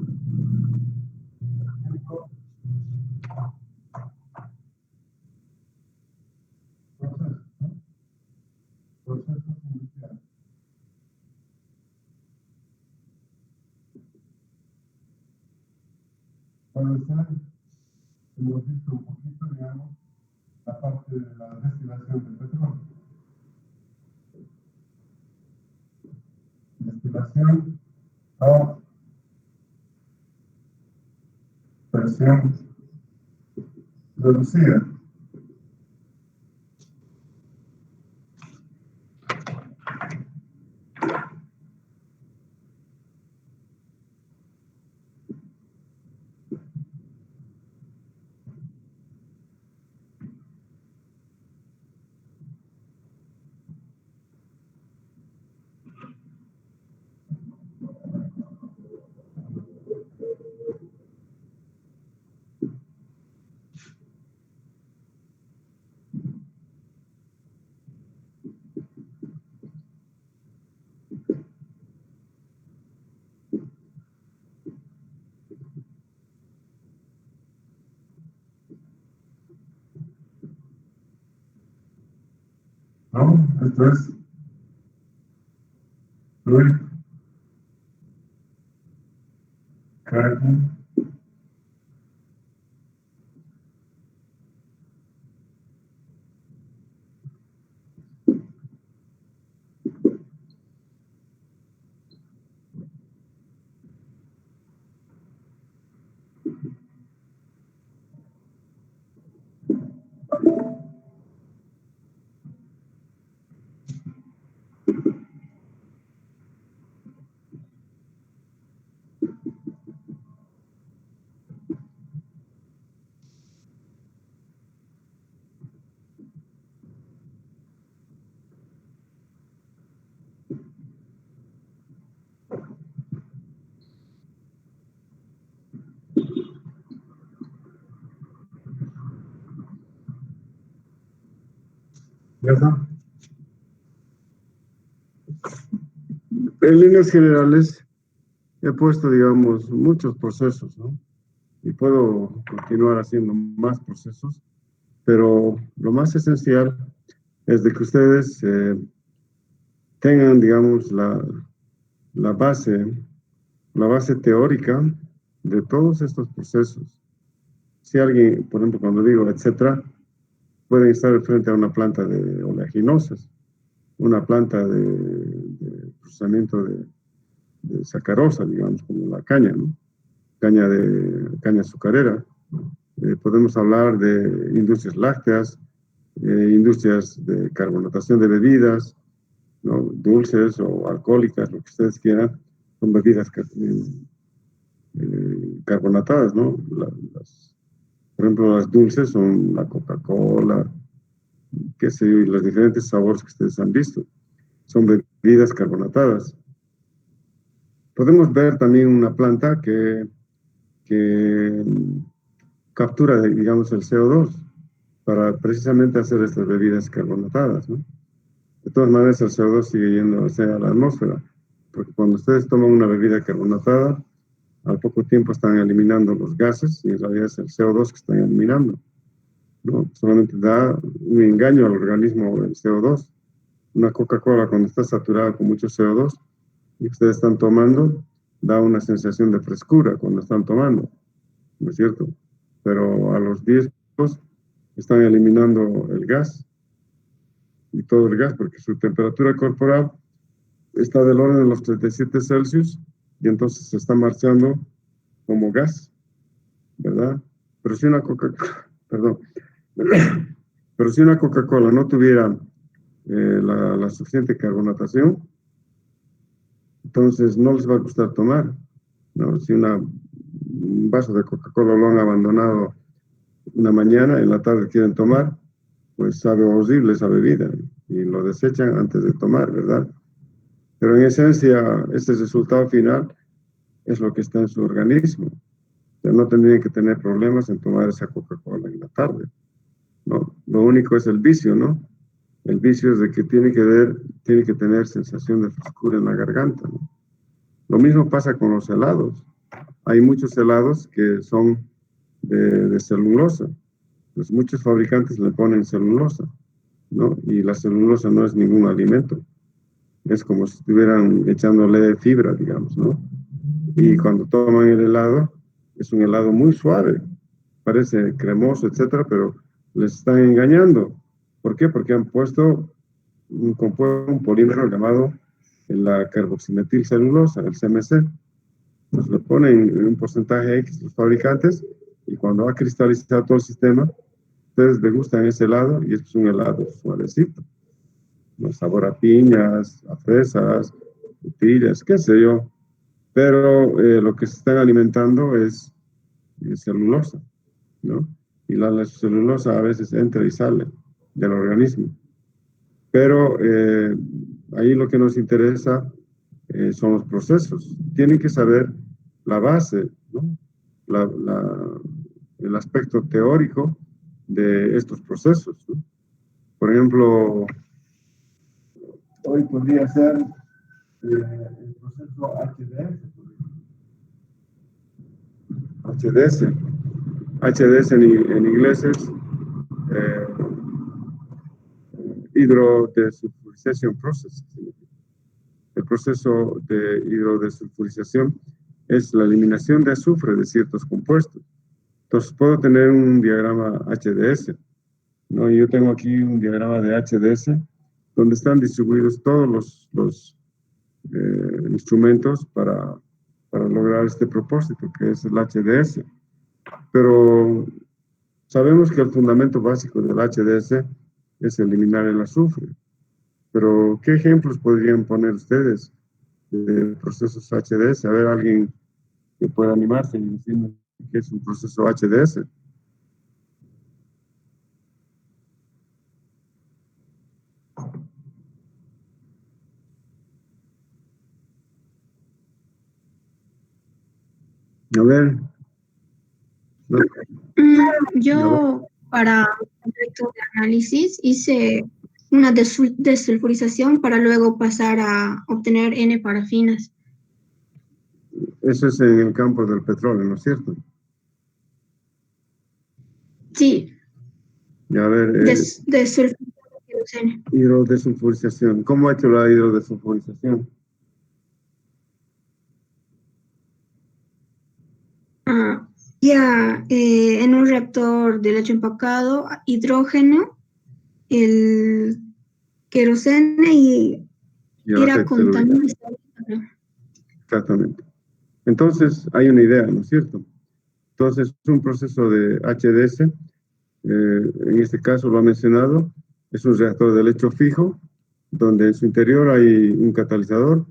Procesos industriales. Para empezar, hemos visto un poquito, digamos, la parte de la destilación del petróleo. Destilación a presión reducida. ¿No? Esto es fluid cracking. ¿Ya está? En líneas generales, he puesto, digamos, muchos procesos, ¿no? Y puedo continuar haciendo más procesos, pero lo más esencial es de que ustedes tengan, digamos, la base, la base teórica de todos estos procesos. Si alguien, por ejemplo, cuando digo etcétera, pueden estar frente a una planta de oleaginosas, una planta de procesamiento de sacarosa, digamos, como la caña, ¿no? Caña azucarera. Podemos hablar de industrias lácteas, industrias de carbonatación de bebidas, ¿no? Dulces o alcohólicas, lo que ustedes quieran, son bebidas carbonatadas, ¿no? Por ejemplo, las dulces son la Coca-Cola, qué sé yo, y los diferentes sabores que ustedes han visto. Son bebidas carbonatadas. Podemos ver también una planta que captura, digamos, el CO2 para precisamente hacer estas bebidas carbonatadas, ¿no? De todas maneras, el CO2 sigue yendo hacia la atmósfera, porque cuando ustedes toman una bebida carbonatada, al poco tiempo están eliminando los gases y en realidad es el CO2 que están eliminando, ¿no? Solamente da un engaño al organismo el CO2. Una Coca-Cola cuando está saturada con mucho CO2 y ustedes están tomando, da una sensación de frescura cuando están tomando, ¿no es cierto? Pero a los 10 minutos están eliminando el gas y todo el gas porque su temperatura corporal está del orden de los 37 Celsius y entonces se está marchando como gas, ¿verdad? Pero si una Coca-Cola, perdón, pero si una Coca-Cola no tuviera la suficiente carbonatación, entonces no les va a gustar tomar, ¿no? Si un vaso de Coca-Cola lo han abandonado una mañana, en la tarde quieren tomar, pues sabe horrible esa bebida y lo desechan antes de tomar, ¿verdad? Pero en esencia, este resultado final es lo que está en su organismo. O sea, no tendrían que tener problemas en tomar esa Coca-Cola en la tarde, ¿no? Lo único es el vicio, ¿no? El vicio es de que tiene que tener sensación de frescura en la garganta, ¿no? Lo mismo pasa con los helados. Hay muchos helados que son de celulosa. Pues muchos fabricantes le ponen celulosa, ¿no? Y la celulosa no es ningún alimento. Es como si estuvieran echándole fibra, digamos, ¿no? Y cuando toman el helado, es un helado muy suave, parece cremoso, etcétera, pero les están engañando. ¿Por qué? Porque han puesto un polímero llamado la carboximetilcelulosa, el CMC. Pues le ponen un porcentaje X los fabricantes y cuando va a cristalizar todo el sistema, ustedes degustan ese helado y es un helado suavecito, ¿no? Sabor a piñas, a fresas, frutillas, qué sé yo. Pero lo que se están alimentando es celulosa, ¿no? Y la celulosa a veces entra y sale del organismo. Pero ahí lo que nos interesa son los procesos. Tienen que saber la base, ¿no? El aspecto teórico de estos procesos, ¿no? Por ejemplo, hoy podría ser el proceso HDS. HDS. HDS en inglés es eh, Hydrodesulfurization Process. El proceso de hidrodesulfurización es la eliminación de azufre de ciertos compuestos. Entonces puedo tener un diagrama HDS, ¿no? Yo tengo aquí un diagrama de HDS donde están distribuidos todos los instrumentos para lograr este propósito, que es el HDS. Pero sabemos que el fundamento básico del HDS es eliminar el azufre. Pero, ¿qué ejemplos podrían poner ustedes de procesos HDS? A ver, alguien que pueda animarse y decirme qué es un proceso HDS. A ver. No, Yo para un proyecto de análisis hice una desulfurización para luego pasar a obtener N-parafinas. Eso es en el campo del petróleo, ¿no es cierto? Sí, Y a ver, desulfurización de queroseno. hidrodesulfurización. ¿Cómo ha hecho la hidrodesulfurización? En un reactor de leche empacado, hidrógeno, el queroseno y el era aceite contaminante. Exactamente. Entonces, hay una idea, ¿no es cierto? Entonces, es un proceso de HDS, en este caso lo ha mencionado, es un reactor de lecho fijo, donde en su interior hay un catalizador,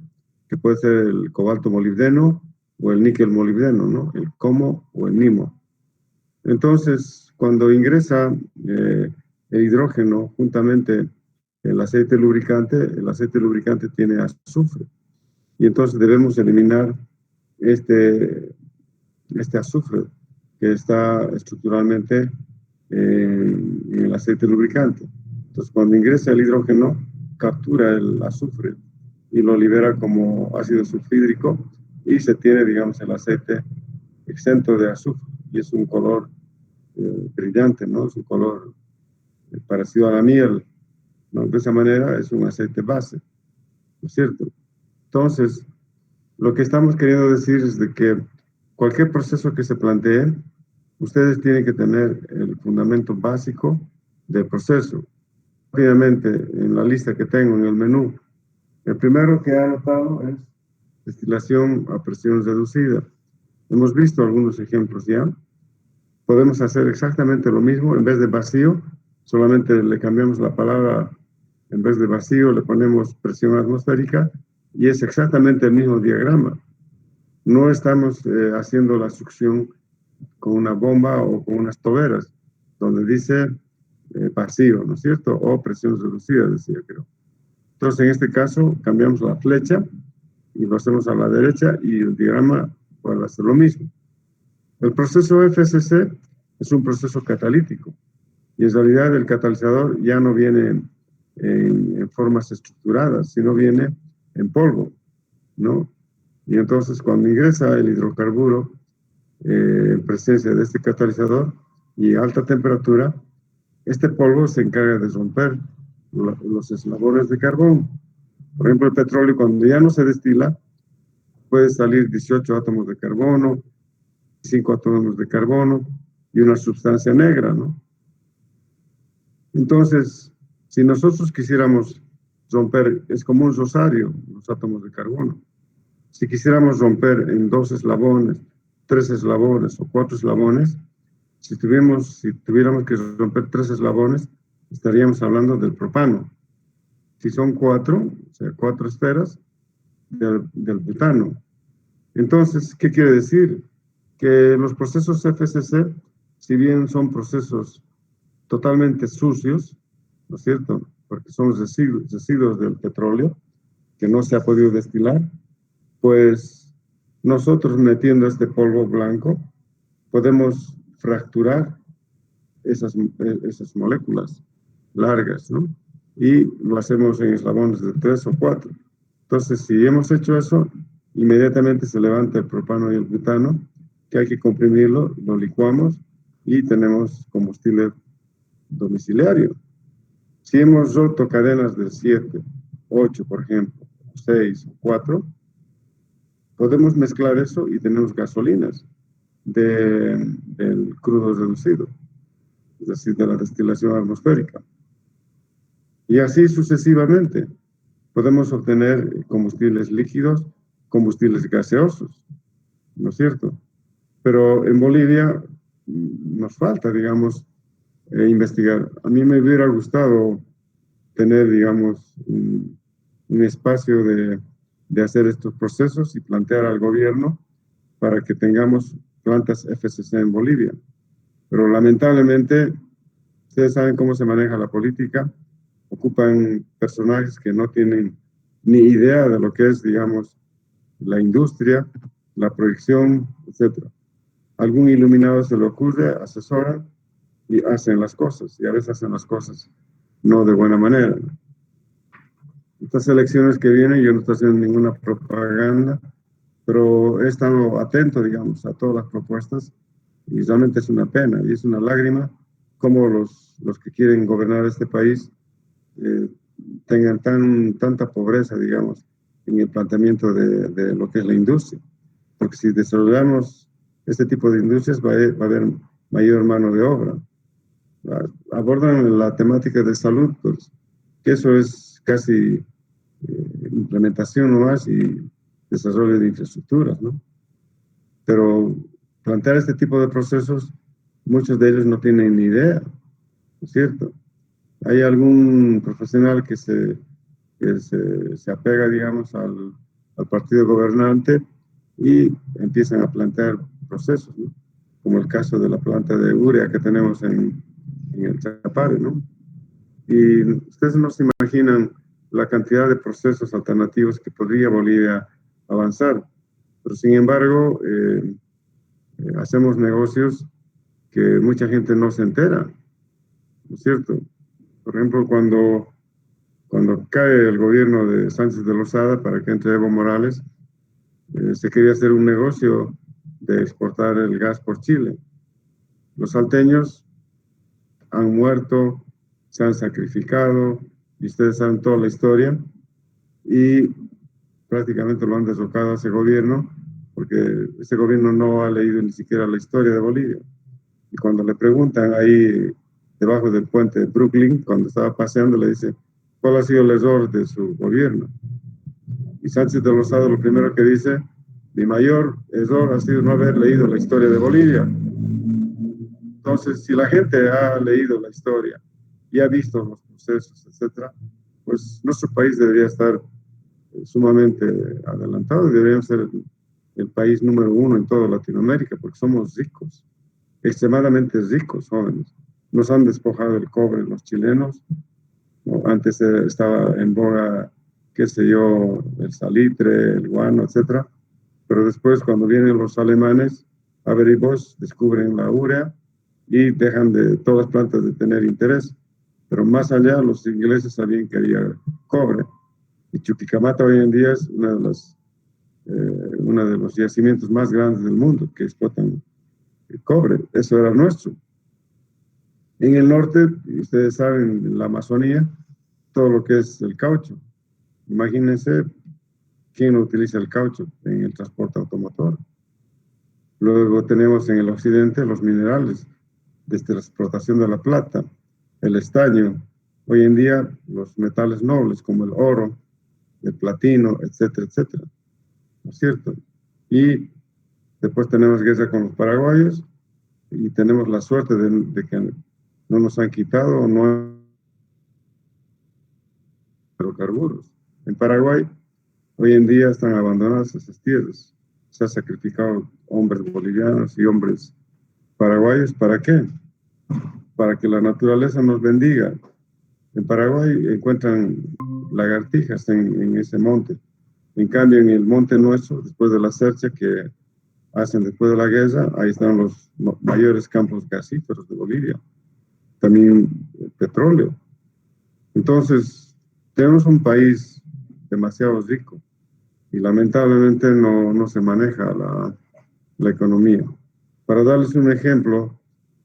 que puede ser el cobalto molibdeno o el níquel molibdeno, ¿no? El COMO o el NIMO. Entonces, cuando ingresa el hidrógeno juntamente el aceite lubricante tiene azufre. Y entonces debemos eliminar este azufre que está estructuralmente en el aceite lubricante. Entonces, cuando ingresa el hidrógeno, captura el azufre y lo libera como ácido sulfídrico y se tiene, digamos, el aceite exento de azufre y es un color brillante, ¿no? Es un color parecido a la miel, ¿no? De esa manera es un aceite base, ¿no es cierto? Entonces, lo que estamos queriendo decir es de que cualquier proceso que se plantee, ustedes tienen que tener el fundamento básico del proceso. Rápidamente, en la lista que tengo en el menú, el primero que he anotado es destilación a presión reducida. Hemos visto algunos ejemplos ya. Podemos hacer exactamente lo mismo en vez de vacío, solamente le cambiamos la palabra, en vez de vacío le ponemos presión atmosférica y es exactamente el mismo diagrama. No estamos haciendo la succión con una bomba o con unas toberas, donde dice vacío, ¿no es cierto? O presión reducida, decía, creo. Entonces, en este caso, cambiamos la flecha y lo hacemos a la derecha y el diagrama puede hacer lo mismo. El proceso FSC es un proceso catalítico y en realidad el catalizador ya no viene en formas estructuradas, sino viene en polvo, ¿no? Y entonces cuando ingresa el hidrocarburo en presencia de este catalizador y a alta temperatura, este polvo se encarga de romper los eslabones de carbón. Por ejemplo, el petróleo cuando ya no se destila, puede salir 18 átomos de carbono, 5 átomos de carbono y una sustancia negra, ¿no? Entonces, si nosotros quisiéramos romper, es como un rosario, los átomos de carbono. Si quisiéramos romper en 2 eslabones, 3 eslabones o 4 eslabones, si tuviéramos que romper 3 eslabones, estaríamos hablando del propano. Si son 4, o sea, 4 esferas, del butano. Entonces, ¿qué quiere decir? Que los procesos FSC, si bien son procesos totalmente sucios, ¿no es cierto? Porque son residuos del petróleo que no se ha podido destilar, pues nosotros metiendo este polvo blanco podemos fracturar esas moléculas largas, ¿no? Y lo hacemos en eslabones de 3 o 4. Entonces, si hemos hecho eso, inmediatamente se levanta el propano y el butano, que hay que comprimirlo, lo licuamos y tenemos combustible domiciliario. Si hemos roto cadenas de 7, 8, por ejemplo, 6 o 4, podemos mezclar eso y tenemos gasolinas del crudo reducido, es decir, de la destilación atmosférica. Y así sucesivamente. Podemos obtener combustibles líquidos, combustibles gaseosos, ¿no es cierto? Pero en Bolivia nos falta, digamos, investigar. A mí me hubiera gustado tener, digamos, un espacio de hacer estos procesos y plantear al gobierno para que tengamos plantas FCC en Bolivia. Pero lamentablemente, ustedes saben cómo se maneja la política, ocupan personajes que no tienen ni idea de lo que es, digamos, la industria, la proyección, etc. Algún iluminado se le ocurre, asesoran y hacen las cosas, y a veces hacen las cosas no de buena manera. Estas elecciones que vienen, yo no estoy haciendo ninguna propaganda, pero he estado atento, digamos, a todas las propuestas y realmente es una pena y es una lágrima cómo los que quieren gobernar este país tengan tanta pobreza, digamos, en el planteamiento de lo que es la industria. Porque si desarrollamos este tipo de industrias va a haber mayor mano de obra. Abordan la temática de salud, pues, que eso es casi implementación nomás y desarrollo de infraestructuras, ¿no? Pero plantear este tipo de procesos, muchos de ellos no tienen ni idea, ¿no es cierto? Hay algún profesional que se apega, digamos, al partido gobernante y empiezan a plantear procesos, ¿no? Como el caso de la planta de urea que tenemos en el Chapare, ¿no? Y ustedes no se imaginan la cantidad de procesos alternativos que podría Bolivia avanzar, pero sin embargo hacemos negocios que mucha gente no se entera, ¿no es cierto? Por ejemplo, cuando cae el gobierno de Sánchez de Lozada para que entre Evo Morales, se quería hacer un negocio de exportar el gas por Chile. Los salteños han muerto, se han sacrificado, y ustedes saben toda la historia, y prácticamente lo han derrocado a ese gobierno, porque ese gobierno no ha leído ni siquiera la historia de Bolivia. Y cuando le preguntan ahí, debajo del puente de Brooklyn, cuando estaba paseando, le dice, ¿cuál ha sido el error de su gobierno? Y Sánchez de Lozada lo primero que dice, mi mayor error ha sido no haber leído la historia de Bolivia. Entonces, si la gente ha leído la historia y ha visto los procesos, etcétera, pues nuestro país debería estar sumamente adelantado y deberíamos ser el país número 1 en toda Latinoamérica, porque somos ricos, extremadamente ricos, jóvenes. Nos han despojado el cobre los chilenos, ¿no? Antes estaba en boga, qué sé yo, el salitre, el guano, etcétera, pero después cuando vienen los alemanes, Haber y Bosch descubren la urea y dejan de todas las plantas de tener interés. Pero más allá, los ingleses sabían que había cobre. Y Chuquicamata hoy en día es uno de los yacimientos más grandes del mundo que explotan el cobre. Eso era nuestro. En el norte, ustedes saben, en la Amazonía, todo lo que es el caucho. Imagínense quién utiliza el caucho en el transporte automotor. Luego tenemos en el occidente los minerales, desde la explotación de la plata, el estaño, hoy en día los metales nobles como el oro, el platino, etcétera, etcétera. ¿No es cierto? Y después tenemos guerra con los paraguayos y tenemos la suerte de que no nos han quitado o no hidrocarburos. En Paraguay, hoy en día están abandonadas esas tierras. Se han sacrificado hombres bolivianos y hombres paraguayos. ¿Para qué? Para que la naturaleza nos bendiga. En Paraguay encuentran lagartijas en ese monte. En cambio, en el monte nuestro, después de la cercha que hacen después de la guerra, ahí están los mayores campos gasíferos de Bolivia. También petróleo. Entonces, tenemos un país demasiado rico y lamentablemente no se maneja la economía. Para darles un ejemplo,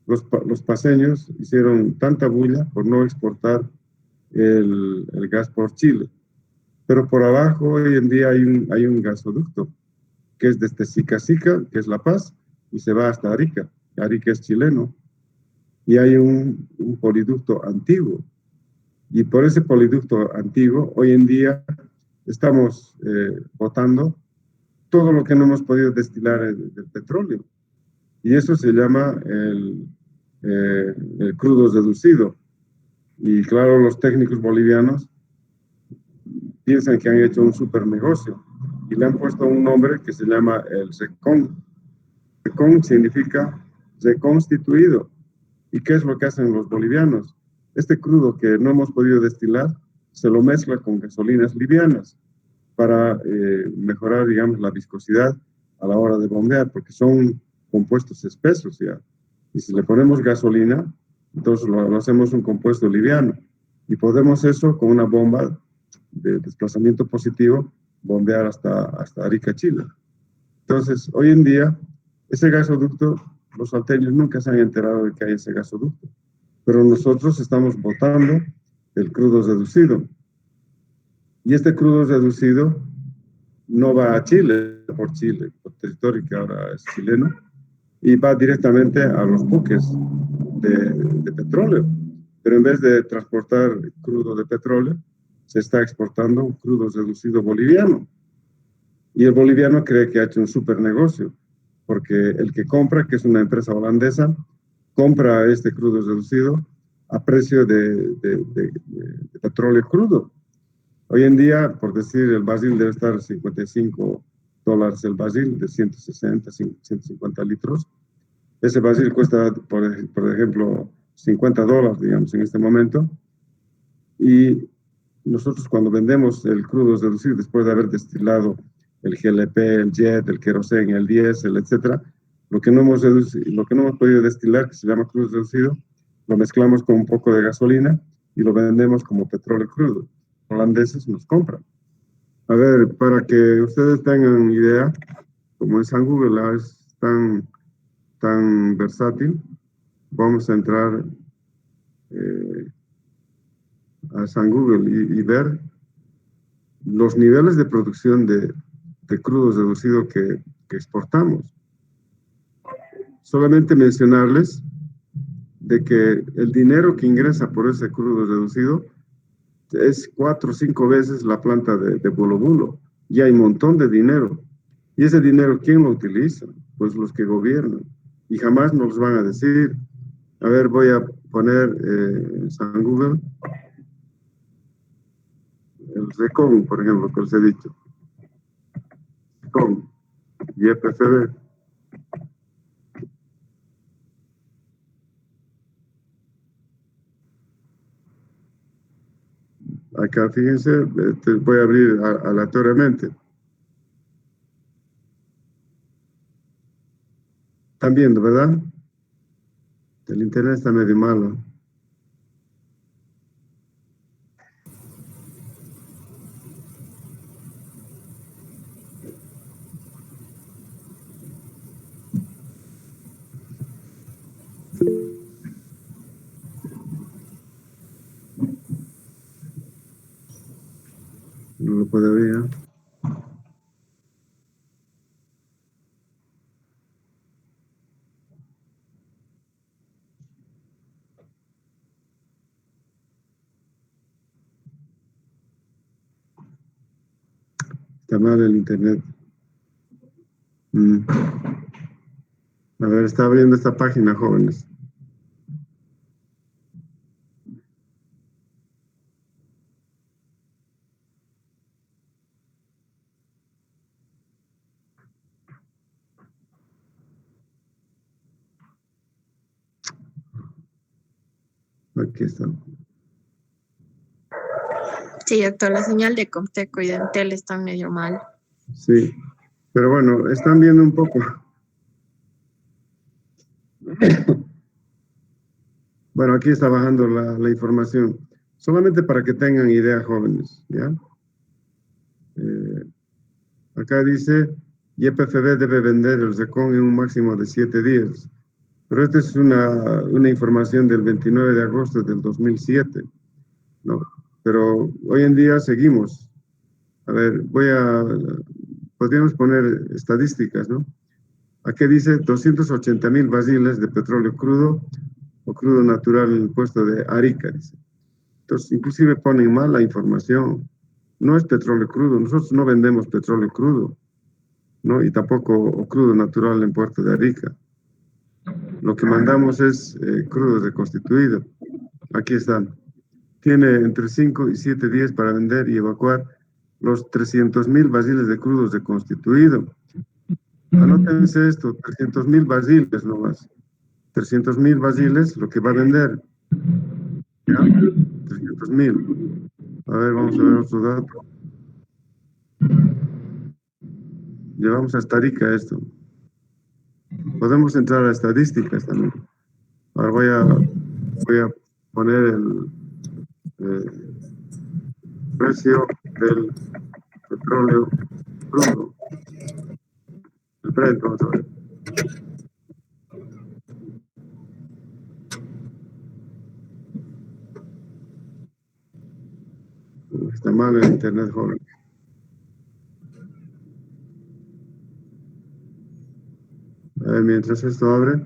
los paceños hicieron tanta bulla por no exportar el gas por Chile, pero por abajo hoy en día hay un gasoducto que es desde Sica, que es La Paz, y se va hasta Arica. Arica es chileno, y hay un poliducto antiguo. Y por ese poliducto antiguo, hoy en día estamos botando todo lo que no hemos podido destilar del petróleo. Y eso se llama el crudo reducido. Y claro, los técnicos bolivianos piensan que han hecho un super negocio y le han puesto un nombre que se llama el RECON. RECON significa reconstituido. ¿Y qué es lo que hacen los bolivianos? Este crudo que no hemos podido destilar se lo mezcla con gasolinas livianas para mejorar, digamos, la viscosidad a la hora de bombear, porque son compuestos espesos ya. Y si le ponemos gasolina, entonces lo hacemos un compuesto liviano. Y podemos eso con una bomba de desplazamiento positivo, bombear hasta Arica, Chile. Entonces, hoy en día, ese gasoducto, los salteños nunca se han enterado de que hay ese gasoducto, pero nosotros estamos botando el crudo reducido. Y este crudo reducido no va a Chile, por territorio que ahora es chileno, y va directamente a los buques de petróleo. Pero en vez de transportar crudo de petróleo, se está exportando un crudo reducido boliviano. Y el boliviano cree que ha hecho un super negocio, porque el que compra, que es una empresa holandesa, compra este crudo reducido a precio de petróleo crudo. Hoy en día, por decir, el barril debe estar $55 el barril, de 160, 150 litros. Ese barril cuesta, por ejemplo, $50, digamos, en este momento. Y nosotros cuando vendemos el crudo reducido, después de haber destilado el GLP, el jet, el queroseno, el diésel, etcétera, lo que no hemos podido destilar, que se llama crudo reducido, lo mezclamos con un poco de gasolina y lo vendemos como petróleo crudo. Holandeses nos compran. A ver, para que ustedes tengan idea, como en San Google es tan versátil, vamos a entrar a San Google y ver los niveles de producción de crudo reducido que exportamos. Solamente mencionarles de que el dinero que ingresa por ese crudo reducido es 4 o 5 veces la planta de Bolo Bolo. Y hay un montón de dinero. Y ese dinero, ¿quién lo utiliza? Pues los que gobiernan. Y jamás nos van a decir, a ver, voy a poner en San Google el RECON, por ejemplo, que les he dicho. RECON, YPFB. Acá, fíjense, voy a abrir aleatoriamente. Están viendo, ¿verdad? El internet está medio malo. No lo puede abrir. Está mal el internet. A ver, está abriendo esta página, jóvenes. Aquí está. Sí, doctor, la señal de Comteco y de Entel está medio mal. Sí, pero bueno, están viendo un poco. Bueno, aquí está bajando la información. Solamente para que tengan idea, jóvenes, ¿ya? Acá dice, YPFB debe vender el RECON en un máximo de 7 días. Pero esta es una información del 29 de agosto del 2007, ¿no? Pero hoy en día seguimos. A ver, podríamos poner estadísticas, ¿no? Aquí dice 280,000 barriles de petróleo crudo o crudo natural en el puesto de Arica, dice. Entonces, inclusive ponen mal la información. No es petróleo crudo, nosotros no vendemos petróleo crudo, ¿no? Y tampoco crudo natural en puerto de Arica. Lo que mandamos es crudo reconstituido. Aquí están. Tiene entre 5 y 7 días para vender y evacuar los 300,000 barriles de crudo reconstituido. Anótense esto, 300,000 barriles nomás. 300,000 barriles, lo que va a vender. ¿Ya? 300,000. A ver, vamos a ver otro dato. Llevamos hasta Arica esto. Podemos entrar a estadísticas también. Ahora voy a poner precio del petróleo crudo. El Brent, vamos a ver. Está mal el internet, joven. A ver, mientras esto abre,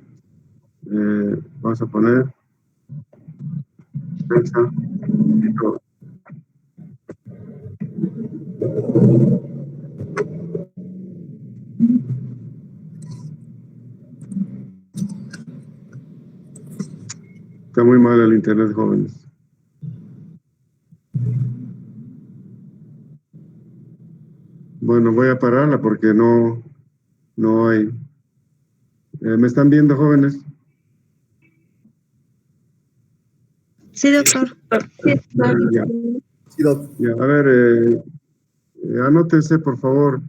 vamos a poner fecha y todo. Está muy mal el internet, jóvenes. Bueno, voy a pararla porque no hay. ¿Me están viendo, jóvenes? Sí, doctor. Ya. Ya, a ver, anótense, por favor.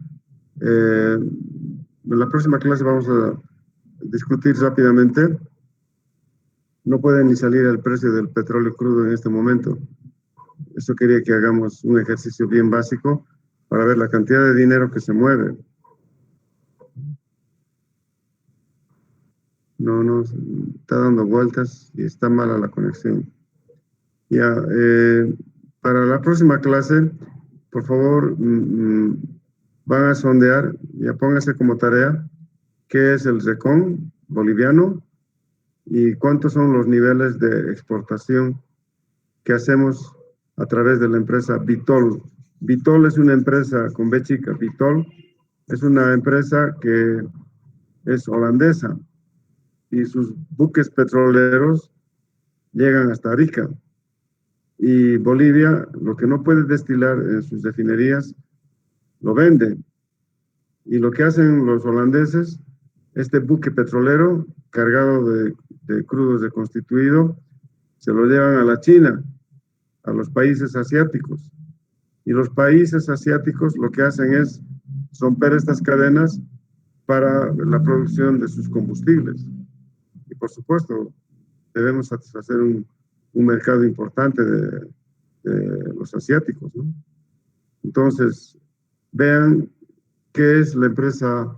En la próxima clase vamos a discutir rápidamente. No puede ni salir el precio del petróleo crudo en este momento. Eso quería que hagamos un ejercicio bien básico para ver la cantidad de dinero que se mueve. No, está dando vueltas y está mala la conexión. Ya, para la próxima clase, por favor, van a sondear, ya pónganse como tarea, qué es el RECON boliviano y cuántos son los niveles de exportación que hacemos a través de la empresa Vitol. Vitol es una empresa con B chica, Vitol es una empresa que es holandesa y sus buques petroleros llegan hasta Arica. Y Bolivia, lo que no puede destilar en sus refinerías, lo vende. Y lo que hacen los holandeses, este buque petrolero cargado de crudos de constituido, se lo llevan a la China, a los países asiáticos. Y los países asiáticos lo que hacen es romper estas cadenas para la producción de sus combustibles. Y por supuesto, debemos satisfacer un mercado importante de los asiáticos, ¿no? Entonces, vean qué es la empresa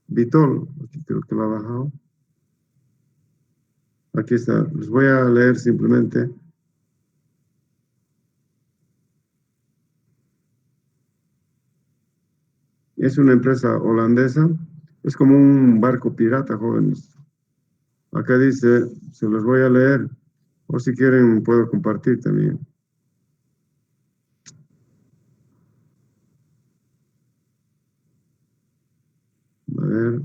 Vitol. Aquí creo que lo ha bajado. Aquí está. Les voy a leer simplemente. Es una empresa holandesa. Es como un barco pirata, jóvenes. Acá dice, se los voy a leer. O si quieren, puedo compartir también. A ver,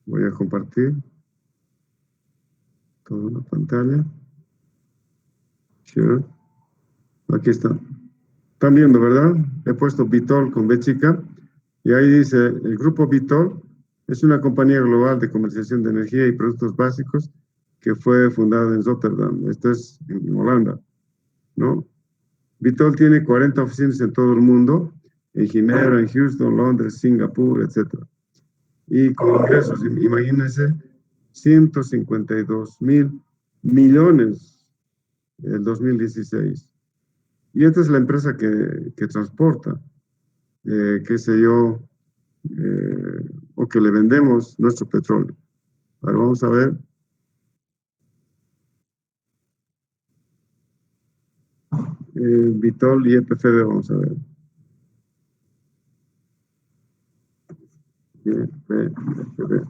voy a compartir toda la pantalla. Sure. Aquí está. Están viendo, ¿verdad? He puesto Vitol con B chica. Y ahí dice, el grupo Vitol es una compañía global de comercialización de energía y productos básicos que fue fundada en Rotterdam. Esto es en Holanda, ¿no? Vitol tiene 40 oficinas en todo el mundo, en Ginebra, en Houston, Londres, Singapur, etc. Y con ingresos, imagínense, 152.000 millones en el 2016. Y esta es la empresa que transporta, qué sé yo, o que le vendemos nuestro petróleo. Ahora vamos a ver. Vitol y EPFD, vamos a ver. EPFD.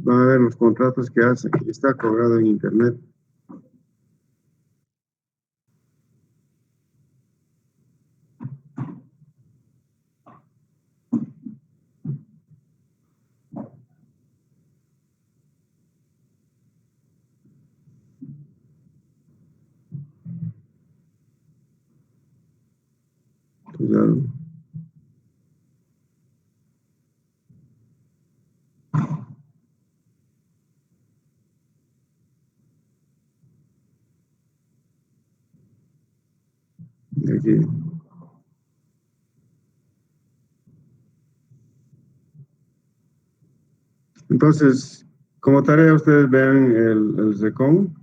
Van a ver los contratos que hace. Está colgado en internet. Claro. Aquí. Entonces, Como tarea, ustedes vean el RECON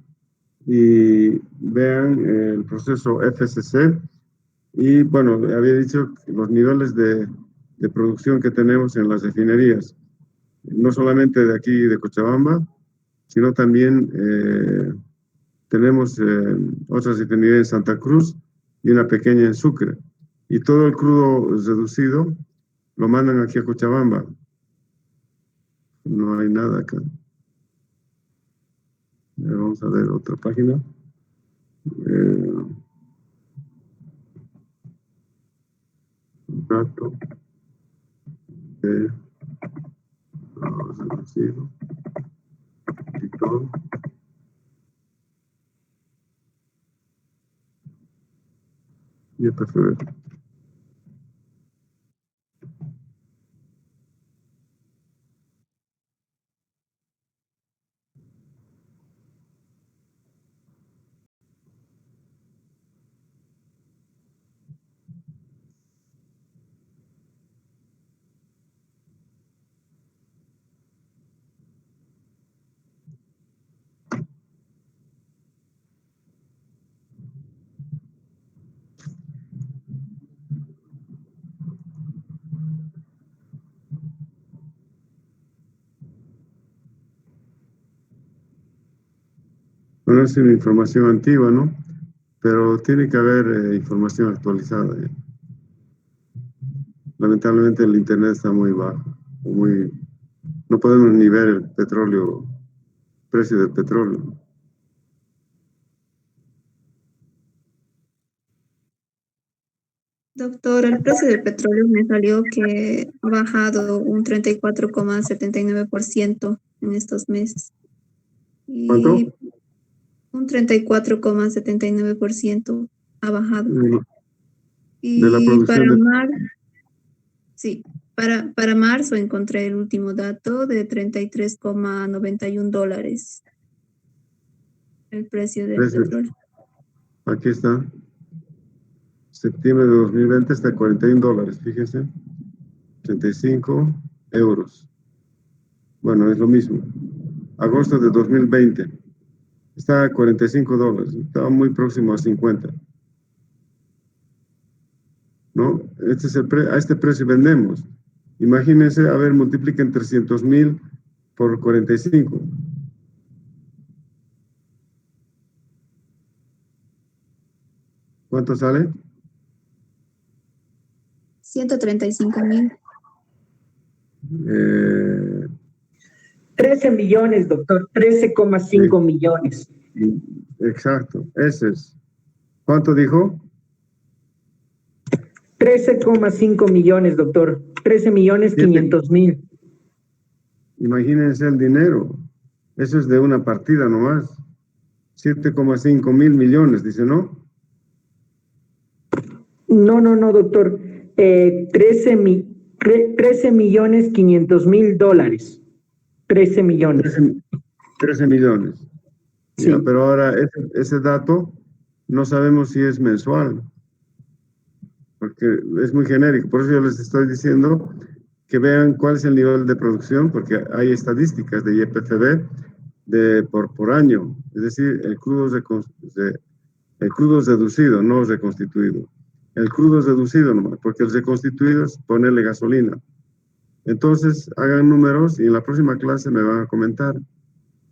y vean el proceso FCC. Y bueno, había dicho los niveles de producción que tenemos en las refinerías, no solamente de aquí de Cochabamba, sino también tenemos otras refinerías en Santa Cruz y una pequeña en Sucre. Y todo el crudo reducido lo mandan aquí a Cochabamba. No hay nada acá. Vamos a ver otra página. Dato de reducido y todo. Y YPF. Bueno, es una información antigua, ¿no? Pero tiene que haber información actualizada. Lamentablemente el internet está muy bajo, no podemos ni ver el petróleo, precio del petróleo. Doctor, el precio del petróleo me salió que ha bajado un 34,79% en estos meses. ¿Cuánto? Y un 34,79% ha bajado. De la Y producción para de... marzo, sí, para marzo encontré el último dato de $33,91 el precio del petróleo. Aquí está. Septiembre de 2020 está a $41, fíjense. 35 euros. Bueno, es lo mismo. Agosto de 2020 está a $45. Estaba muy próximo a 50. ¿No? Este es a este precio vendemos. Imagínense, a ver, multipliquen 300,000 por 45. ¿Cuánto sale? 135,000. 13 millones, doctor, 13,5 millones. Exacto, ese es. ¿Cuánto dijo? 13,5 millones, doctor. 13,500,000. Imagínense el dinero. Eso es de una partida nomás. 7,5 mil millones, dice, ¿no? No, doctor. 13,500,000 dólares. 13 millones. 13 millones. Sí. Ya, pero ahora ese dato no sabemos si es mensual, porque es muy genérico. Por eso yo les estoy diciendo que vean cuál es el nivel de producción, porque hay estadísticas de YPFB por año. Es decir, el crudo es reducido, no es reconstituido. El crudo es reducido nomás, porque el reconstituido es ponerle gasolina. Entonces, hagan números y en la próxima clase me van a comentar.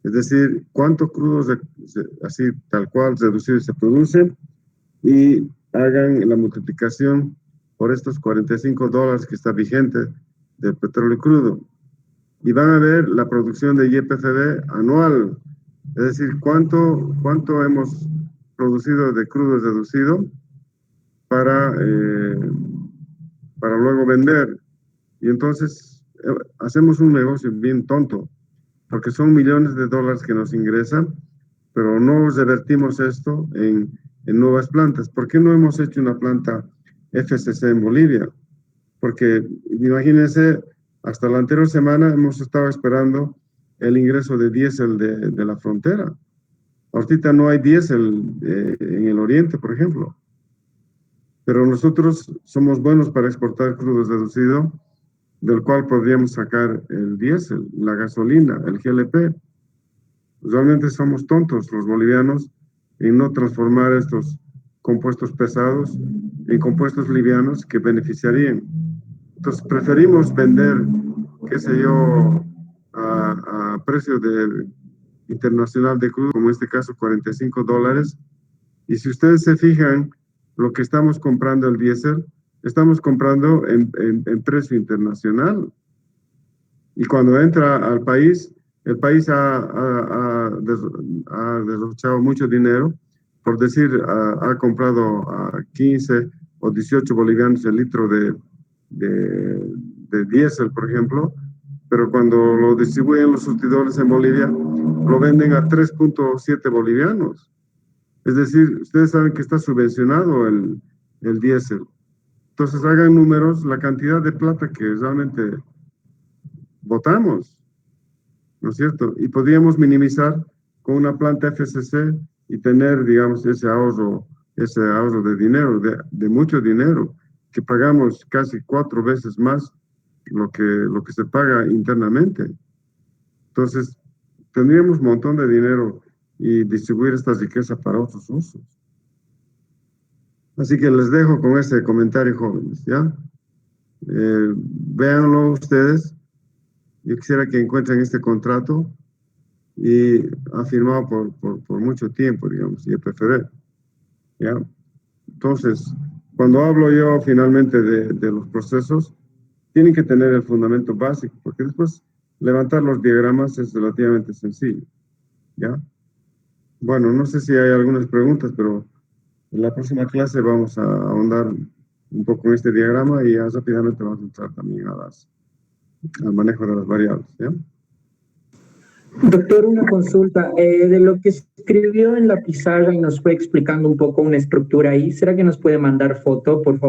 Es decir, cuánto crudo así tal cual reducido se produce y hagan la multiplicación por estos $45 que está vigente del petróleo crudo. Y van a ver la producción de YPFB anual. Es decir, cuánto hemos producido de crudo reducido para luego vender. Y entonces hacemos un negocio bien tonto, porque son millones de dólares que nos ingresan, pero no revertimos esto en nuevas plantas. ¿Por qué no hemos hecho una planta FCC en Bolivia? Porque imagínense, hasta la anterior semana hemos estado esperando el ingreso de diésel de la frontera. Ahorita no hay diésel en el oriente, por ejemplo. Pero nosotros somos buenos para exportar crudo reducido del cual podríamos sacar el diésel, la gasolina, el GLP. Realmente somos tontos los bolivianos en no transformar estos compuestos pesados en compuestos livianos que beneficiarían. Entonces preferimos vender, qué sé yo, a precio internacional de crudo, como en este caso $45. Y si ustedes se fijan, lo que estamos comprando el diésel, estamos comprando en precio internacional. Y cuando entra al país, el país ha derrochado mucho dinero, por decir, ha comprado a 15 o 18 bolivianos el litro de diésel, por ejemplo, pero cuando lo distribuyen los surtidores en Bolivia, lo venden a 3.7 bolivianos. Es decir, ustedes saben que está subvencionado el diésel. Entonces hagan números, la cantidad de plata que realmente botamos, ¿no es cierto? Y podríamos minimizar con una planta FCC y tener, digamos, ese ahorro de dinero, de mucho dinero, que pagamos casi 4 veces más lo que se paga internamente. Entonces, tendríamos un montón de dinero y distribuir esta riqueza para otros usos. Así que les dejo con ese comentario, jóvenes, ¿ya? Véanlo ustedes. Yo quisiera que encuentren este contrato y ha firmado por mucho tiempo, digamos, YPFB, ¿ya? Entonces, cuando hablo yo finalmente de los procesos, tienen que tener el fundamento básico, porque después levantar los diagramas es relativamente sencillo, ¿ya? Bueno, no sé si hay algunas preguntas, pero en la próxima clase vamos a ahondar un poco en este diagrama y ya rápidamente vamos a entrar también al manejo de las variables, ¿ya? Doctor, una consulta. De lo que escribió en la pizarra y nos fue explicando un poco una estructura ahí, ¿será que nos puede mandar foto, por favor?